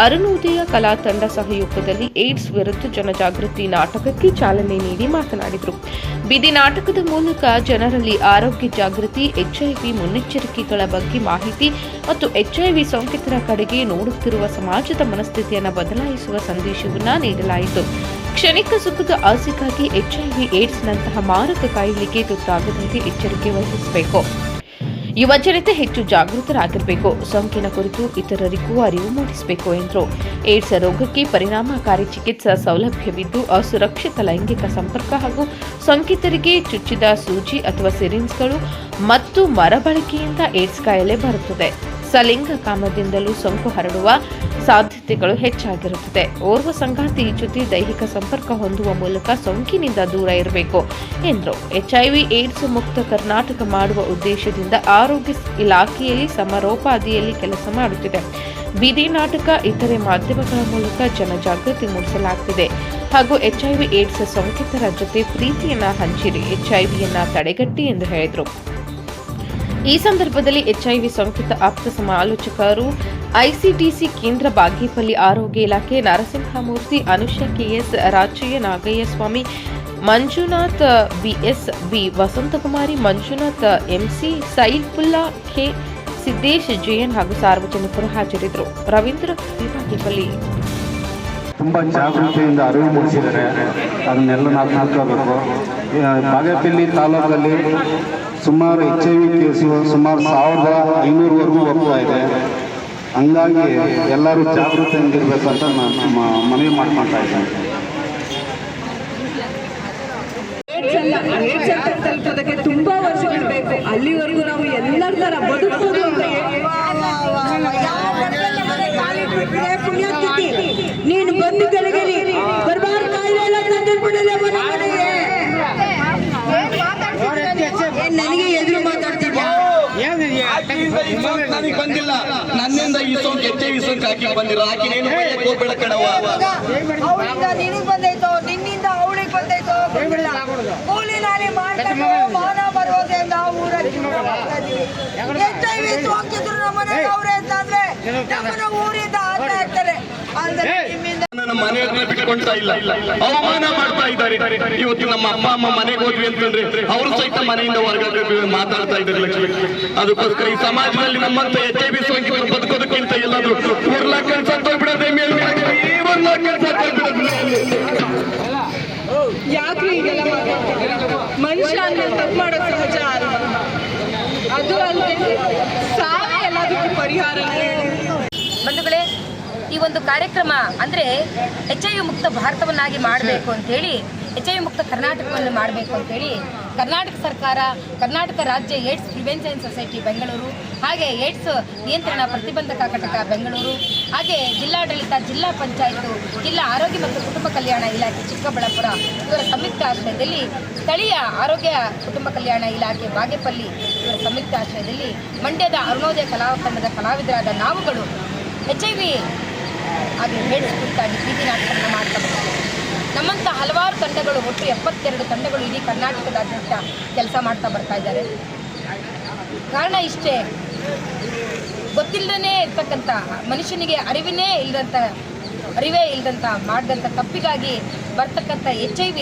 ಅರುಣೋದಯ ಕಲಾ ತಂಡ ಸಹಯೋಗದಲ್ಲಿ ಏಡ್ಸ್ ವಿರುದ್ಧ ಜನಜಾಗೃತಿ ನಾಟಕಕ್ಕೆ ಚಾಲನೆ ನೀಡಿ ಮಾತನಾಡಿದರು. ಬೀದಿ ನಾಟಕದ ಮೂಲಕ ಜನರಲ್ಲಿ ಆರೋಗ್ಯ ಜಾಗೃತಿ, HIV ಮುನ್ನೆಚ್ಚರಿಕೆಗಳ ಬಗ್ಗೆ ಮಾಹಿತಿ ಮತ್ತು HIV ಸೋಂಕಿತರ ಕಡೆಗೆ ನೋಡುತ್ತಿರುವ ಸಮಾಜದ ಮನಸ್ಥಿತಿಯನ್ನು ಬದಲಾಯಿಸುವ ಸಂದೇಶವನ್ನು ನೀಡಲಾಯಿತು. ಕ್ಷಣಿಕ ಸುಖದ ಆಸೆಗಾಗಿ HIV ಏಡ್ಸ್ನಂತಹ ಮಾರಕ ಕಾಯಿಲೆಗೆ ತುತ್ತಾಗದಂತೆ ಎಚ್ಚರಿಕೆ ವಹಿಸಬೇಕು. ಯುವ ಜನತೆ ಹೆಚ್ಚು ಜಾಗೃತರಾಗಿರಬೇಕು. ಸೋಂಕಿನ ಕುರಿತು ಇತರರಿಗೂ ಅರಿವು ಮೂಡಿಸಬೇಕು ಎಂದರು. ಏಡ್ಸ್ ರೋಗಕ್ಕೆ ಪರಿಣಾಮಕಾರಿ ಚಿಕಿತ್ಸಾ ಸೌಲಭ್ಯವಿದ್ದು, ಅಸುರಕ್ಷಿತ ಲೈಂಗಿಕ ಸಂಪರ್ಕ ಹಾಗೂ ಸೋಂಕಿತರಿಗೆ ಚುಚ್ಚಿದ ಸೂಜಿ ಅಥವಾ ಸಿರಿಂಜ್ಗಳು ಮತ್ತು ಮರಬಳಕೆಯಿಂದ ಏಡ್ಸ್ ಕಾಯಿಲೆ ಬರುತ್ತದೆ. ಸಲಿಂಗ ಕಾಮದಿಂದಲೂ ಸೋಂಕು ಹರಡುವ ಸಾಧ್ಯತೆಗಳು ಹೆಚ್ಚಾಗಿರುತ್ತದೆ. ಓರ್ವ ಸಂಗಾತಿ ಜೊತೆ ದೈಹಿಕ ಸಂಪರ್ಕ ಹೊಂದುವ ಮೂಲಕ ಸೋಂಕಿನಿಂದ ದೂರ ಇರಬೇಕು ಎಂದರು. HIV ಏಡ್ಸ್ ಮುಕ್ತ ಕರ್ನಾಟಕ ಮಾಡುವ ಉದ್ದೇಶದಿಂದ ಆರೋಗ್ಯ ಇಲಾಖೆಯಲ್ಲಿ ಸಮರೋಪಾದಿಯಲ್ಲಿ ಕೆಲಸ ಮಾಡುತ್ತಿದೆ. ಬೀದಿ ನಾಟಕ, ಇತರೆ ಮಾಧ್ಯಮಗಳ ಮೂಲಕ ಜನಜಾಗೃತಿ ಮೂಡಿಸಲಾಗುತ್ತಿದೆ ಹಾಗೂ HIV ಏಡ್ಸ್ ಸೋಂಕಿತರ ಜೊತೆ ಪ್ರೀತಿಯನ್ನ ಹಂಚಿರಿ, HIVಯನ್ನ ತಡೆಗಟ್ಟಿ ಎಂದು ಹೇಳಿದರು. ಈ ಸಂದರ್ಭದಲ್ಲಿ HIV ಸೋಂಕಿತ ಆಪ್ತ ಸಮಾಲೋಚಕರು, ICDC ಕೇಂದ್ರ ಬಾಗೇಪಲ್ಲಿ ಆರೋಗ್ಯ ಇಲಾಖೆ ನರಸಿಂಹಮೂರ್ತಿ, ಅನುಷಾ KS, ರಾಚಯ್ಯ, ನಾಗಯ್ಯ ಸ್ವಾಮಿ, Manjunath BS, B Vasanthakumari, Manjunath MC, ಸೈಲ್ಪುಲ್ಲಾ K, Siddesh JN ಹಾಗೂ ಸಾರ್ವಜನಿಕರು ಹಾಜರಿದ್ದರು. ರವೀಂದ್ರ ಬಾಗೇಪಲ್ಲಿ ತುಂಬ ಜಾಗೃತಿಯಿಂದ ಅರಿವು ಮೂಡಿಸಿದ್ದಾರೆ. ಅದನ್ನೆಲ್ಲ ನಾವು ನೋಡ್ಕೋಬೇಕು. ಬಾಗೇಪಲ್ಲಿ ತಾಲೂಕಲ್ಲಿ ಸುಮಾರು HIV ಕೇಸು ಸುಮಾರು 1500ವರೆಗೂ ಹೋಗ್ತಾ ಇದೆ. ಹಂಗಾಗಿ ಎಲ್ಲರೂ ಜಾಗೃತಿಯಿಂದಿರಬೇಕು ಅಂತ ನಾನು ಮನವಿ ಮಾಡ್ಕೊತಾ ಇದ್ದೇನೆ. ತಲುಪೋದಕ್ಕೆ ತುಂಬಾ ವರ್ಷಗಳು ಬೇಕು. ಅಲ್ಲಿವರೆಗೂ ನಾವು ಎಲ್ಲರ ತರ ಬದುಕಬಹುದು ಅಂತ ಪುಣ್ಯತಿಥಿ ನೀನು ಬಂದು ಬೆಳಗಲಿ ಬರಬಾರ್ದು ಕಾಯಿಲೆ ಎಲ್ಲ ತಂದಿರ್ಬಿಡಲೇ ಮನೆಗೆ. ನನಗೆ ಎದುರು ಮಾತಾಡ್ತಿದ್ಯಾ? ನನಗೆ ಬಂದಿಲ್ಲ, ನನ್ನಿಂದ ಈ ಸೋಂಕು HIV ಸೋಂಕು ಹಾಕಿ ಬಂದಿಲ್ಲ. ಹಾಕಿ ನೀನು ಹೋಗ್ಬೇಡ ಕಣವ. ಅವಳಿಂದ ನಿನಗೆ ಬಂದೈತೋ, ನಿನ್ನಿಂದ ಅವಳಿಗೆ ಬಂದೈತೋ ಕೂಲಿ ನಾಲಿ ಮಾಡ್ಕೊಂಡು ಮಾನ ಬರೋದೆ ನಾವು ಊರಲ್ಲಿ HIV ಸೋಂಕಿದ್ರು ನಮ್ಮನೆ ಅವರೇ ಅಂತಂದ್ರೆ ನಮ್ಮನ್ನ ಊರಿಂದ ಆಟ ಹಾಕ್ತಾರೆ. ನನ್ನ ಮನೆ ಹತ್ರ ಬಿಟ್ಕೊಳ್ತಾ ಇಲ್ಲ, ಅವಮಾನ ಮಾಡ್ತಾ ಇದ್ದಾರೆ. ಇವತ್ತು ನಮ್ಮ ಅಪ್ಪ ಅಮ್ಮ ಮನೆಗೆ ಹೋದ್ವಿ ಅಂತಂದ್ರೆ ಅವರು ಸಹಿತ ಮನೆಯಿಂದ ಹೊರಗೆ ಮಾತಾಡ್ತಾ ಇದ್ದಾರೆ ಲಕ್ಷ್ಮಿ. ಅದಕ್ಕೋಸ್ಕರ ಈ ಸಮಾಜದಲ್ಲಿ ನಮ್ಮಂತ HIV ಸೋಂಕಿತರು ಬದುಕೋದಕ್ಕಿಂತ ಎಲ್ಲಾದ್ರೂ 4 ಲಕ್ಷ ಸತ್ತೋಗ್ಬಿಡೋದೇ ಮೇಲೆ ಯಾಕೆ ಹೀಗೆಲ್ಲ ಮನುಷ್ಯ ಅಂದ್ರೆ ತಪ್ಪು ಮಾಡೋ ಸಹಜ ಅಲ್ವಾ? ಅದು ಅಲ್ಲದೆ ಸಾಲ ಎಲ್ಲದಕ್ಕೂ ಪರಿಹಾರ. ಬಂಧುಗಳೇ, ಈ ಒಂದು ಕಾರ್ಯಕ್ರಮ ಅಂದರೆ HIV ಮುಕ್ತ ಭಾರತವನ್ನಾಗಿ ಮಾಡಬೇಕು ಅಂತೇಳಿ, HIV ಮುಕ್ತ ಕರ್ನಾಟಕವನ್ನು ಮಾಡಬೇಕು ಅಂತೇಳಿ ಕರ್ನಾಟಕ ಸರ್ಕಾರ, ಕರ್ನಾಟಕ ರಾಜ್ಯ ಏಡ್ಸ್ ಪ್ರಿವೆನ್ಷನ್ ಸೊಸೈಟಿ ಬೆಂಗಳೂರು, ಹಾಗೆ ಏಡ್ಸ್ ನಿಯಂತ್ರಣ ಪ್ರತಿಬಂಧಕ ಘಟಕ ಬೆಂಗಳೂರು, ಹಾಗೆ ಜಿಲ್ಲಾಡಳಿತ, ಜಿಲ್ಲಾ ಪಂಚಾಯತ್, ಜಿಲ್ಲಾ ಆರೋಗ್ಯ ಮತ್ತು ಕುಟುಂಬ ಕಲ್ಯಾಣ ಇಲಾಖೆ ಚಿಕ್ಕಬಳ್ಳಾಪುರ ಇವರ ಸಂಯುಕ್ತ ಆಶ್ರಯದಲ್ಲಿ, ಸ್ಥಳೀಯ ಆರೋಗ್ಯ ಕುಟುಂಬ ಕಲ್ಯಾಣ ಇಲಾಖೆ ಬಾಗೇಪಲ್ಲಿ ಇವರ ಸಂಯುಕ್ತ ಆಶ್ರಯದಲ್ಲಿ ಮಂಡ್ಯದ ಅರುಣೋದಯ ಕಲಾ ತಂಡದ ಕಲಾವಿದರಾದ ನಾವುಗಳು HIV ಹಾಗೆ ಏಡ್ಸ್ ಕುರಿತಾಗಿ ಬೀದಿ ನಾಟಕವನ್ನು ಮಾಡ್ತಾ ಬರ್ತೀವಿ. ನಮ್ಮಂಥ ಹಲವಾರು ತಂಡಗಳು, ಒಟ್ಟು 72 ತಂಡಗಳು ಇಡೀ ಕರ್ನಾಟಕದಾದ್ಯಂತ ಕೆಲಸ ಮಾಡ್ತಾ ಬರ್ತಾ ಇದ್ದಾರೆ. ಕಾರಣ ಇಷ್ಟೇ, ಗೊತ್ತಿಲ್ಲದೇ ಇರ್ತಕ್ಕಂಥ ಮನುಷ್ಯನಿಗೆ ಅರಿವೇ ಇಲ್ಲದಂಥ ಮಾಡಿದಂಥ ತಪ್ಪಿಗಾಗಿ ಬರ್ತಕ್ಕಂಥ HIV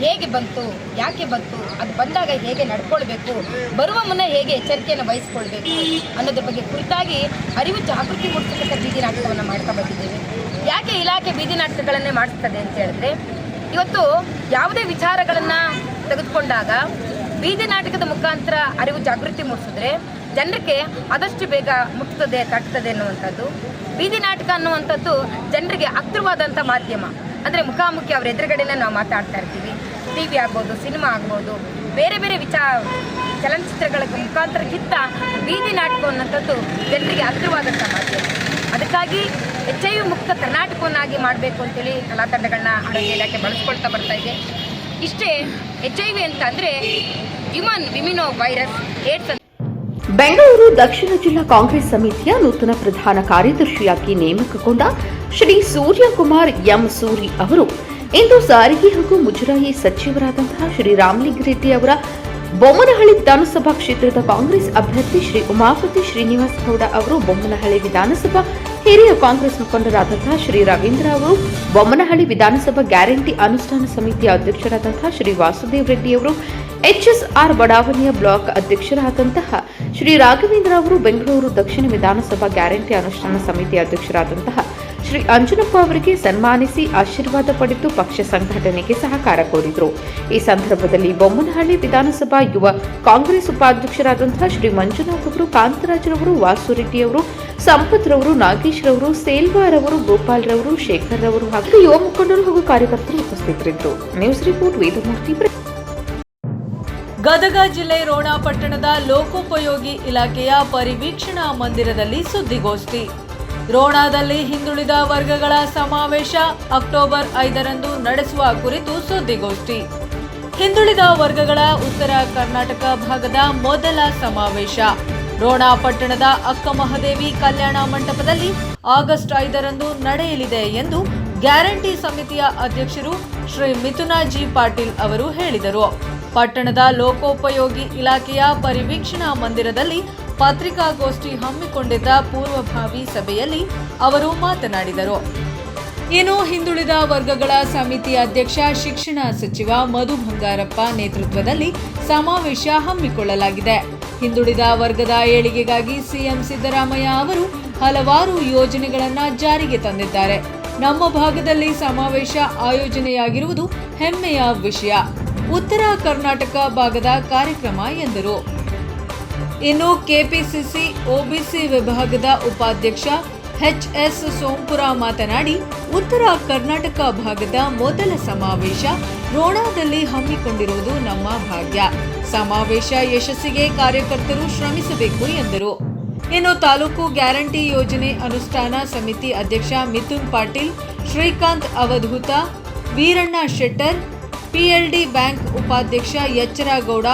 ಹೇಗೆ ಬಂತು, ಯಾಕೆ ಬಂತು, ಅದು ಬಂದಾಗ ಹೇಗೆ ನಡ್ಕೊಳ್ಬೇಕು, ಬರುವ ಮುನ್ನ ಹೇಗೆ ಎಚ್ಚರಿಕೆಯನ್ನು ವಹಿಸ್ಕೊಳ್ಬೇಕು ಅನ್ನೋದ್ರ ಬಗ್ಗೆ ಕುರಿತಾಗಿ ಅರಿವು ಜಾಗೃತಿ ಮೂಡಿಸತಕ್ಕಂಥ ಬೀದಿ ನಾಟಕವನ್ನು ಮಾಡ್ತಾ ಬಂದಿದ್ದೇವೆ. ಯಾಕೆ ಇಲಾಖೆ ಬೀದಿ ನಾಟಕಗಳನ್ನೇ ಮಾಡಿಸ್ತದೆ ಅಂತ ಹೇಳಿದ್ರೆ, ಇವತ್ತು ಯಾವುದೇ ವಿಚಾರಗಳನ್ನು ತೆಗೆದುಕೊಂಡಾಗ ಬೀದಿ ನಾಟಕದ ಮುಖಾಂತರ ಅರಿವು ಜಾಗೃತಿ ಮೂಡಿಸಿದ್ರೆ ಜನರಿಗೆ ಆದಷ್ಟು ಬೇಗ ಮುಟ್ತದೆ, ತಟ್ತದೆ ಅನ್ನುವಂಥದ್ದು. ಬೀದಿ ನಾಟಕ ಅನ್ನುವಂಥದ್ದು ಜನರಿಗೆ ಹತ್ತಿರವಾದಂಥ ಮಾಧ್ಯಮ. ಅಂದರೆ ಮುಖಾಮುಖಿ ಅವ್ರ ಎದುರುಗಡೆನೇ ನಾವು ಮಾತಾಡ್ತಾ ಇರ್ತೀವಿ. TV ಆಗ್ಬೋದು, ಸಿನಿಮಾ ಆಗ್ಬೋದು, ಬೇರೆ ಬೇರೆ ಚಲನಚಿತ್ರಗಳ ಮುಖಾಂತರಕ್ಕಿಂತ ಬೀದಿ ನಾಟಕ ಅನ್ನೋಂಥದ್ದು ಜನರಿಗೆ ಹತ್ತಿರವಾದಂಥ ಮಾಧ್ಯಮ. ಅದಕ್ಕಾಗಿ HIV ಮುಕ್ತ ಕರ್ನಾಟಕವನ್ನಾಗಿ ಮಾಡಬೇಕು ಅಂತೇಳಿ ಕಲಾ ತಂಡಗಳನ್ನ ಆರೋಗ್ಯ ಇಲಾಖೆ ಬಳಸ್ಕೊಳ್ತಾ ಬರ್ತಾ ಇದೆ. ಇಷ್ಟೇ, HIV ಅಂತ ಅಂದರೆ ವಿಮಿನೋ ವೈರಸ್ ಏಡ್ಸ್. ಬೆಂಗಳೂರು ದಕ್ಷಿಣ ಜಿಲ್ಲಾ ಕಾಂಗ್ರೆಸ್ ಸಮಿತಿಯ ನೂತನ ಪ್ರಧಾನ ಕಾರ್ಯದರ್ಶಿಯಾಗಿ ನೇಮಕಗೊಂಡ ಶ್ರೀ ಸೂರ್ಯಕುಮಾರ್ ಎಂ ಸೂರಿ ಅವರು ಇಂದು ಸಾರಿಗೆ ಹಾಗೂ ಮುಜರಾಯಿ ಸಚಿವರಾದಂತಹ ಶ್ರೀ ರಾಮಲಿಂಗಾರೆಡ್ಡಿ ಅವರ ಬೊಮ್ಮನಹಳ್ಳಿ ವಿಧಾನಸಭಾ ಕ್ಷೇತ್ರದ ಕಾಂಗ್ರೆಸ್ ಅಭ್ಯರ್ಥಿ ಶ್ರೀ ಉಮಾಪತಿ ಶ್ರೀನಿವಾಸ ಗೌಡ ಅವರು, ಬೊಮ್ಮನಹಳ್ಳಿ ವಿಧಾನಸಭಾ ಹಿರಿಯ ಕಾಂಗ್ರೆಸ್ ಮುಖಂಡರಾದಂತಹ ಶ್ರೀ ರವೀಂದ್ರ ಅವರು, ಬೊಮ್ಮನಹಳ್ಳಿ ವಿಧಾನಸಭಾ ಗ್ಯಾರಂಟಿ ಅನುಷ್ಠಾನ ಸಮಿತಿಯ ಅಧ್ಯಕ್ಷರಾದಂತಹ ಶ್ರೀ ವಾಸುದೇವ್ ರೆಡ್ಡಿ ಅವರು, HSR ಬಡಾವಣೆಯ ಬ್ಲಾಕ್ ಅಧ್ಯಕ್ಷರಾದಂತಹ ಶ್ರೀ ರಾಘವೇಂದ್ರ ಅವರು, ಬೆಂಗಳೂರು ದಕ್ಷಿಣ ವಿಧಾನಸಭಾ ಗ್ಯಾರಂಟಿ ಅನುಷ್ಠಾನ ಸಮಿತಿಯ ಅಧ್ಯಕ್ಷರಾದಂತಹ ಶ್ರೀ ಅಂಜನಪ್ಪ ಅವರಿಗೆ ಸನ್ಮಾನಿಸಿ ಆಶೀರ್ವಾದ ಪಡೆದು ಪಕ್ಷ ಸಂಘಟನೆಗೆ ಸಹಕಾರ ಕೋರಿದರು. ಈ ಸಂದರ್ಭದಲ್ಲಿ ಬೊಮ್ಮನಹಳ್ಳಿ ವಿಧಾನಸಭಾ ಯುವ ಕಾಂಗ್ರೆಸ್ ಉಪಾಧ್ಯಕ್ಷರಾದಂತಹ ಶ್ರೀ ಮಂಜುನಾಥ್ ಅವರು, ಕಾಂತರಾಜ್ರವರು, ವಾಸುರೆಡ್ಡಿ ಅವರು, ಸಂಪತ್ ರವರು, ನಾಗೇಶ್ ರವರು, ಸೇಲ್ವಾರ್ ಅವರು, ಗೋಪಾಲ್ ರವರು, ಶೇಖರ್ ರವರು ಹಾಗೂ ಯುವ ಮುಖಂಡರು ಹಾಗೂ ಕಾರ್ಯಕರ್ತರು ಉಪಸ್ಥಿತರಿದ್ದರು. News report Vedamurthy. ಗದಗ ಜಿಲ್ಲೆ ರೋಣ ಪಟ್ಟಣದ ಲೋಕೋಪಯೋಗಿ ಇಲಾಖೆಯ ಪರಿವೀಕ್ಷಣಾ ಮಂದಿರದಲ್ಲಿ ಸುದ್ದಿಗೋಷ್ಠಿ. ರೋಣದಲ್ಲಿ ಹಿಂದುಳಿದ ವರ್ಗಗಳ ಸಮಾವೇಶ ಅಕ್ಟೋಬರ್ 5ರಂದು ನಡೆಸುವ ಕುರಿತು ಸುದ್ದಿಗೋಷ್ಠಿ. ಹಿಂದುಳಿದ ವರ್ಗಗಳ ಉತ್ತರ ಕರ್ನಾಟಕ ಭಾಗದ ಮೊದಲ ಸಮಾವೇಶ ರೋಣ ಪಟ್ಟಣದ ಅಕ್ಕ ಮಹಾದೇವಿ ಕಲ್ಯಾಣ ಮಂಟಪದಲ್ಲಿ ಆಗಸ್ಟ್ 5ರಂದು ನಡೆಯಲಿದೆ ಎಂದು ಗ್ಯಾರಂಟಿ ಸಮಿತಿಯ ಅಧ್ಯಕ್ಷರು ಶ್ರೀ ಮಿಥುನ ಜಿ ಪಾಟೀಲ್ ಅವರು ಹೇಳಿದರು. ಪಟ್ಟಣದ ಲೋಕೋಪಯೋಗಿ ಇಲಾಖೆಯ ಪರಿವೀಕ್ಷಣಾ ಮಂದಿರದಲ್ಲಿ ಪತ್ರಿಕಾಗೋಷ್ಠಿ ಹಮ್ಮಿಕೊಂಡಿದ್ದ ಪೂರ್ವಭಾವಿ ಸಭೆಯಲ್ಲಿ ಅವರು ಮಾತನಾಡಿದರು. ಇನ್ನು ಹಿಂದುಳಿದ ವರ್ಗಗಳ ಸಮಿತಿ ಅಧ್ಯಕ್ಷ ಶಿಕ್ಷಣ ಸಚಿವ ಮಧು ಬಂಗಾರಪ್ಪ ನೇತೃತ್ವದಲ್ಲಿ ಸಮಾವೇಶ ಹಮ್ಮಿಕೊಳ್ಳಲಾಗಿದೆ. ಹಿಂದುಳಿದ ವರ್ಗದ ಏಳಿಗೆಗಾಗಿ ಸಿಎಂ ಸಿದ್ದರಾಮಯ್ಯ ಅವರು ಹಲವಾರು ಯೋಜನೆಗಳನ್ನು ಜಾರಿಗೆ ತಂದಿದ್ದಾರೆ. ನಮ್ಮ ಭಾಗದಲ್ಲಿ ಸಮಾವೇಶ ಆಯೋಜನೆಯಾಗಿರುವುದು ಹೆಮ್ಮೆಯ ವಿಷಯ. ಉತ್ತರ ಕರ್ನಾಟಕ ಭಾಗದ ಕಾರ್ಯಕ್ರಮ ಎಂದರು. ಇನ್ನು ಕೆಪಿಸಿಸಿ ಒಬಿಸಿ ವಿಭಾಗದ ಉಪಾಧ್ಯಕ್ಷ ಎಚ್ಎಸ್ ಸೋಂಪುರ ಮಾತನಾಡಿ, ಉತ್ತರ ಕರ್ನಾಟಕ ಭಾಗದ ಮೊದಲ ಸಮಾವೇಶ ರೋಣದಲ್ಲಿ ಹಮ್ಮಿಕೊಂಡಿರುವುದು ನಮ್ಮ ಭಾಗ್ಯ. ಸಮಾವೇಶ ಯಶಸ್ಸಿಗೆ ಕಾರ್ಯಕರ್ತರು ಶ್ರಮಿಸಬೇಕು ಎಂದರು. ಇನ್ನು ತಾಲೂಕು ಗ್ಯಾರಂಟಿ ಯೋಜನೆ ಅನುಷ್ಠಾನ ಸಮಿತಿ ಅಧ್ಯಕ್ಷ ಮಿಥುನ್ ಪಾಟೀಲ್, ಶ್ರೀಕಾಂತ್ ಅವಧೂತ, ವೀರಣ್ಣ ಶೆಟ್ಟರ್, ಪಿಎಲ್ಡಿ ಬ್ಯಾಂಕ್ ಉಪಾಧ್ಯಕ್ಷ ಎಚ್ಚರಗೌಡ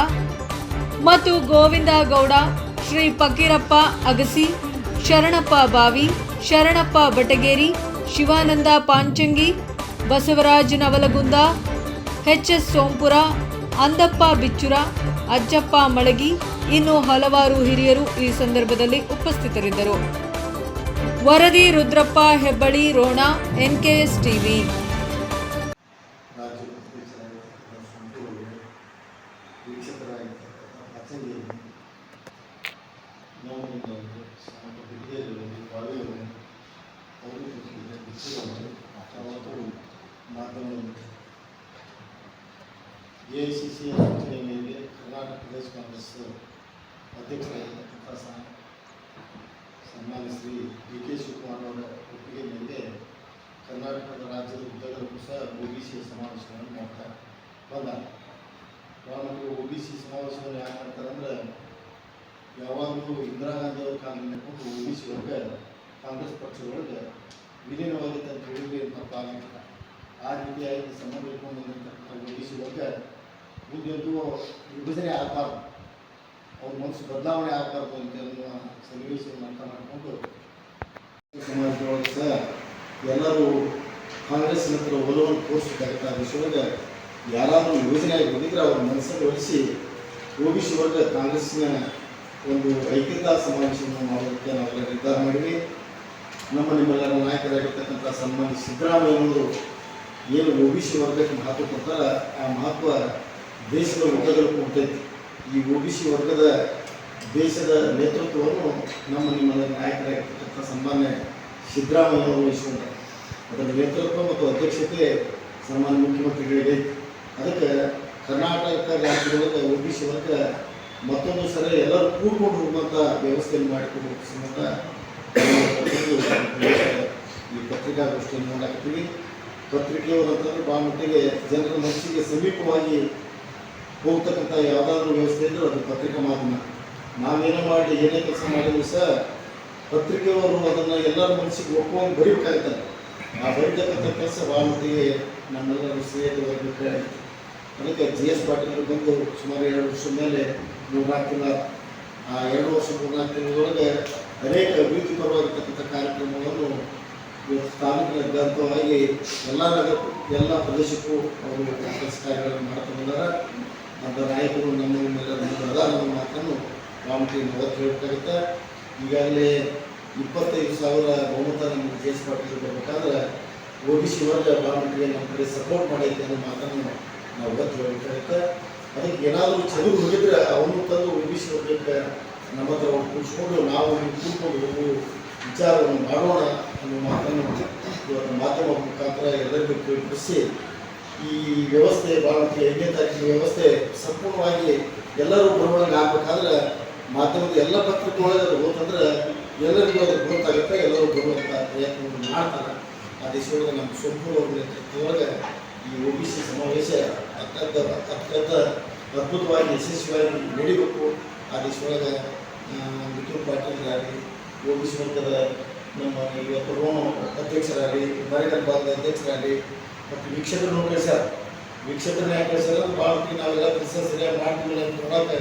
ಮತ್ತು ಗೋವಿಂದ ಗೌಡ, ಶ್ರೀ ಫಕೀರಪ್ಪ ಅಗಸಿ, ಶರಣಪ್ಪ ಬಾವಿ, ಶರಣಪ್ಪ ಬಟಗೇರಿ, ಶಿವಾನಂದ ಪಾಂಚಂಗಿ, ಬಸವರಾಜ್ ನವಲಗುಂದ, ಎಚ್ಎಸ್ ಸೋಂಪುರ, ಅಂದಪ್ಪ ಬಿಚ್ಚುರ, ಅಜ್ಜಪ್ಪ ಮಳಗಿ, ಇನ್ನು ಹಲವಾರು ಹಿರಿಯರು ಈ ಸಂದರ್ಭದಲ್ಲಿ ಉಪಸ್ಥಿತರಿದ್ದರು. ವರದಿ Rudrappa Hebballi, Rona, N K S TV. AICC ಸೂಚನೆ ಮೇರೆಗೆ ಕರ್ನಾಟಕ ಪ್ರದೇಶ ಕಾಂಗ್ರೆಸ್ ಅಧ್ಯಕ್ಷರಾಗಿರ್ತಕ್ಕಂಥ ಸನ್ಮಾನ್ಯ ಶ್ರೀ ಡಿ.ಕೆ. ಶಿವಕುಮಾರ್ ಅವರ ಒಪ್ಪಿಗೆ ಮೇರೆಗೆ ಕರ್ನಾಟಕದ ರಾಜ್ಯದ ಉದ್ಯೋಗಕ್ಕೂ ಸಹ ಒಬಿಸಿ ಸಮಾವೇಶಗಳನ್ನು ಮಾಡ್ತಾ ಬಂದ. ಒಬಿಸಿ ಸಮಾವೇಶವನ್ನು ಯಾಕೆ ಮಾಡ್ತಾರೆ ಅಂದರೆ, ಯಾವಾಗಲೂ ಇಂದಿರಾ ಗಾಂಧಿ ಅವರ ಕಾಲದಿಂದ ಕೊಟ್ಟು ಒಬಿಸಿ ವರ್ಗ ಕಾಂಗ್ರೆಸ್ ಪಕ್ಷದೊಳಗೆ ವಿಲೀನವಾಗಿತ್ತು ಅಂತ ಹೇಳಿದ್ರೆ ತಪ್ಪಾಗಿಲ್ಲ. ಆ ರೀತಿಯಾಗಿ ಸಂಬಂಧ ಇಟ್ಕೊಂಡು ಬಂದಿರತಕ್ಕಂಥ ಒಬಿಸಿ ವರ್ಗ ಮುಂದೆಂದು ವಿಭಜನೆ ಆಗಬಾರ್ದು, ಅವ್ರ ಮನಸ್ಸು ಬದಲಾವಣೆ ಆಗಬಾರ್ದು ಅಂತ ಅನ್ನುವ ಸನ್ನಿವೇಶವನ್ನು ಅರ್ಥ ಮಾಡಿಕೊಂಡು ಸಮಾಜದೊಳಗೆ ಸಹ ಎಲ್ಲರೂ ಕಾಂಗ್ರೆಸ್ ಹತ್ರ ಒಲವನ್ನು ತೋರಿಸಬೇಕಾಗುತ್ತೆ. ಆ ವಿಷಯದೊಳಗೆ ಯಾರಾದರೂ ಯೋಜನೆಯಾಗಿ ಬಂದಿದ್ರೆ ಅವ್ರ ಮನಸ್ಸನ್ನು ಒಲಿಸಿ ಒಬಿಸಿ ವರ್ಗ ಕಾಂಗ್ರೆಸ್ನ ಒಂದು ಐಕ್ಯತಾ ಸಮಾವೇಶವನ್ನು ಮಾಡೋದಕ್ಕೆ ನಾವೆಲ್ಲ ನಿರ್ಧಾರ ಮಾಡಿದ್ವಿ. ನಿಮ್ಮೆಲ್ಲರ ನಾಯಕರಾಗಿರ್ತಕ್ಕಂಥ ಸನ್ಮಾನ್ಯ ಸಿದ್ದರಾಮಯ್ಯನವರು ಏನು ಒಬಿಸಿ ವರ್ಗಕ್ಕೆ ಮಹತ್ವ ಕೊಡ್ತಾರೆ, ಆ ಮಹತ್ವ ದೇಶದ ಉದ್ದಗಲಕ್ಕೂ ಹೊಂಟೈತಿ. ಈ ಒಬಿಸಿ ವರ್ಗದ ದೇಶದ ನೇತೃತ್ವವನ್ನು ನಿಮ್ಮೆಲ್ಲರ ನಾಯಕರಾಗಿರ್ತಕ್ಕಂಥ ಸನ್ಮಾನ್ಯ ಸಿದ್ದರಾಮಯ್ಯನವರು ವಹಿಸಿಕೊಂಡರು. ಅದರ ನೇತೃತ್ವ ಮತ್ತು ಅಧ್ಯಕ್ಷತೆ ಸನ್ಮಾನ್ಯ ಮುಖ್ಯಮಂತ್ರಿಗಳಿಗೆ. ಅದಕ್ಕೆ ಕರ್ನಾಟಕ ರಾಜ್ಯದೊಳಗೆ ಒಬಿಸಿ ವರ್ಗ ಮತ್ತೊಂದು ಸರಿ ಎಲ್ಲರೂ ಕೂಡ್ಕೊಂಡು ಹೋಗುವಂಥ ವ್ಯವಸ್ಥೆಯನ್ನು ಮಾಡಿಕೊಡುವ ಸಂಬಂಧ ಈ ಪತ್ರಿಕಾಗೋಷ್ಠಿಯನ್ನು ಮಾಡಾಕ್ತೀವಿ. ಪತ್ರಿಕೆಯವರು ಅಂತಂದ್ರೆ ಭಾಳ ಮಟ್ಟಿಗೆ ಜನರ ಮನಸ್ಸಿಗೆ ಸಮೀಪವಾಗಿ ಹೋಗ್ತಕ್ಕಂಥ ಯಾವುದಾದ್ರೂ ವ್ಯವಸ್ಥೆ ಇದ್ದರೂ ಅದು ಪತ್ರಿಕಾ ಮಾಧ್ಯಮ. ನಾವೇನೋ ಮಾಡಿ ಏನೇ ಕೆಲಸ ಮಾಡಿದ್ರು ಸಹ ಪತ್ರಿಕೆಯವರು ಅದನ್ನು ಎಲ್ಲರ ಮನಸ್ಸಿಗೆ ಒಪ್ಪುವಂಗೆ ಬರೀಬೇಕಾಗ್ತದೆ. ಆ ಬರೀತಕ್ಕಂಥ ಕೆಲಸ ಭಾಳ ಮಟ್ಟಿಗೆ ನಮ್ಮೆಲ್ಲರೂ ಶ್ರೇಯವಾಗಿ. ಅದಕ್ಕೆ GS ಪಾಟೀಲ್ ಬಂದು ಸುಮಾರು 2 ವರ್ಷದ ಮೇಲೆ 3-4 ತಿಂಗಳ, ಆ 2 ವರ್ಷ 3-4 ತಿಂಗಳೊಳಗೆ ಅನೇಕ ಅಭಿವೃದ್ಧಿ ಪರವಾಗಿರ್ತಕ್ಕಂಥ ಕಾರ್ಯಕ್ರಮವನ್ನು ಇವತ್ತು ತಾಲೂಕಿನಾದ್ಯಂತವಾಗಿ ಎಲ್ಲ ಪ್ರದೇಶಕ್ಕೂ ಅವರು ಕೆಲಸ ಕಾರ್ಯಗಳನ್ನು ಮಾಡ್ತಾ ಬಂದಾರ. ಅಂತ ನಾಯಕರು ನಮ್ಮೆಲ್ಲರ ಪ್ರಧಾನ ಮಾತನ್ನು ಪ್ರಾಮುಖ್ಯತೆ ಒತ್ತು ಹೇಳಬೇಕಾಗುತ್ತೆ. ಈಗಾಗಲೇ 25,000 ಬಹುಮತ ನಮ್ಮ GS ಪಾಟೀಲ್ ಬರಬೇಕಾದ್ರೆ ಒಬಿಸಿ ವರ್ಗ ಪ್ರಾಮುಖ್ಯತೆ ನಮ್ಮ ಕಡೆ ಸಪೋರ್ಟ್ ಮಾಡೈತೆ ಅನ್ನೋ ಮಾತನ್ನು ನಾವು ಒತ್ತು ಹೇಳಬೇಕಾಗುತ್ತೆ. ಅದಕ್ಕೆ ಏನಾದರೂ ಚದುರು ಹೋಗಿದ್ರೆ ಅವನು ತಂದು ಒಬಿಸಿ ವರ್ಗಕ್ಕೆ ನಮ್ಮ ಹತ್ರ ಕೂಡಿಸ್ಕೊಂಡು ನಾವು ಕೂತ್ಕೊಂಡು ಹೋಗುವ ವಿಚಾರವನ್ನು ಮಾಡೋಣ ಅನ್ನೋ ಮಾತನ್ನು ಇವತ್ತು ಮಾಧ್ಯಮ ಮುಖಾಂತರ ಎಲ್ಲರಿಗೂ ತಿಳಿಸಿ ಈ ವ್ಯವಸ್ಥೆ ಭಾಳ 8ನೇ ತಾರೀಕಿನ ವ್ಯವಸ್ಥೆ ಸಂಪೂರ್ಣವಾಗಿ ಎಲ್ಲರೂ ಬರುವಂಗೆ ಆಗಬೇಕಾದ್ರೆ ಮಾಧ್ಯಮದ ಎಲ್ಲ ಪತ್ರಿಕೆಗಳಿಗೆ ಅದು ಹೋತಂದ್ರೆ ಎಲ್ಲರಿಗೂ ಅದು ಗೊತ್ತಾಗುತ್ತೆ, ಎಲ್ಲರೂ ಬರುವಂಥ ಪ್ರಯತ್ನವನ್ನು ಮಾಡ್ತಾರೆ. ಆ ದಿಶೆಯೊಳಗೆ ನಮ್ಮ ಸಂಪೂರ್ಣ ನೇತೃತ್ವದೊಳಗೆ ಈ ಒಬಿಸಿ ಸಮಾವೇಶ ಅತ್ಯಂತ ಅದ್ಭುತವಾಗಿ ಯಶಸ್ವಿಯಾಗಿ ನಡೀಬೇಕು. ಆ ದಿಶೆಯೊಳಗೆ ನಿಖಿಲ್ ಪಾಟೀಲ್ರಾಗಲಿ, OBC ವರ್ಗದ ನಮ್ಮ ಇವತ್ತು ರೋಣ ಅಧ್ಯಕ್ಷರಾಗಲಿ, ಮರಿಗಲ್ ಭಾಗದ ಅಧ್ಯಕ್ಷರಾಗಲಿ ಮತ್ತು ವೀಕ್ಷಕರನ್ನು ಕಳಿಸ್ಯಾರ. ವೀಕ್ಷಕರನ್ನ ಯಾಕೆ ಕಳಿಸ್ಯಾರ ಭಾಳ ನಾವೆಲ್ಲ ಕೆಲಸ ಸರಿಯಾಗಿ ಮಾಡ್ತೀವಿ ಅಂತ ನೋಡೋಕೆ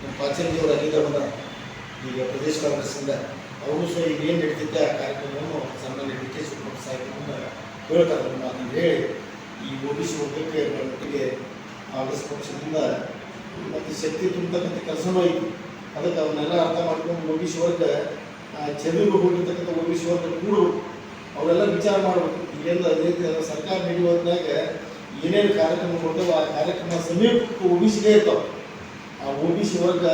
ನಮ್ಮ ಪಾಚಂಜಿಯವರು ಅಲ್ಲಿಂದ ಬಂದಾರ. ಈಗ ಪ್ರದೇಶ ಕಾಂಗ್ರೆಸ್ಸಿಂದ ಅವರು ಸಹ ಈಗ ಏನು ನಡೀತಿದ್ದೆ ಆ ಕಾರ್ಯಕ್ರಮವನ್ನು ಸನ್ಮಾನ್ಯ DK ಶಿವಕುಮಾರ್ ಸಾಹೇಬರನ್ನು ಹೇಳ್ತಾರೆ. ಅದನ್ನು ಹೇಳಿ ಈ OBC ವರ್ಗಕ್ಕೆ ಒಟ್ಟಿಗೆ ಕಾಂಗ್ರೆಸ್ ಪಕ್ಷದಿಂದ ಮತ್ತು ಶಕ್ತಿ ತುಂಬತಕ್ಕಂಥ ಕೆಲಸನೂ ಐತಿ. ಅದಕ್ಕೆ ಅವನ್ನೆಲ್ಲ ಅರ್ಥ ಮಾಡ್ಕೊಂಡು OBC ವರ್ಗ ಚೆಲುವಿಗೆ ಹೋಗಿರ್ತಕ್ಕಂಥ OBC ವರ್ಗ ಕೂಡು ಅವರೆಲ್ಲ ವಿಚಾರ ಮಾಡಬೇಕು. ಈಗೇನು ಅದೇ ರೀತಿ ಸರ್ಕಾರ ನಡೆಯುವುದಾಗ ಏನೇನು ಕಾರ್ಯಕ್ರಮ ಕೊಡ್ತೇವೆ ಆ ಕಾರ್ಯಕ್ರಮ ಸಮೀಪಕ್ಕೆ OBCಗೆ ಇರ್ತಾವೆ. ಆ OBC ವರ್ಗ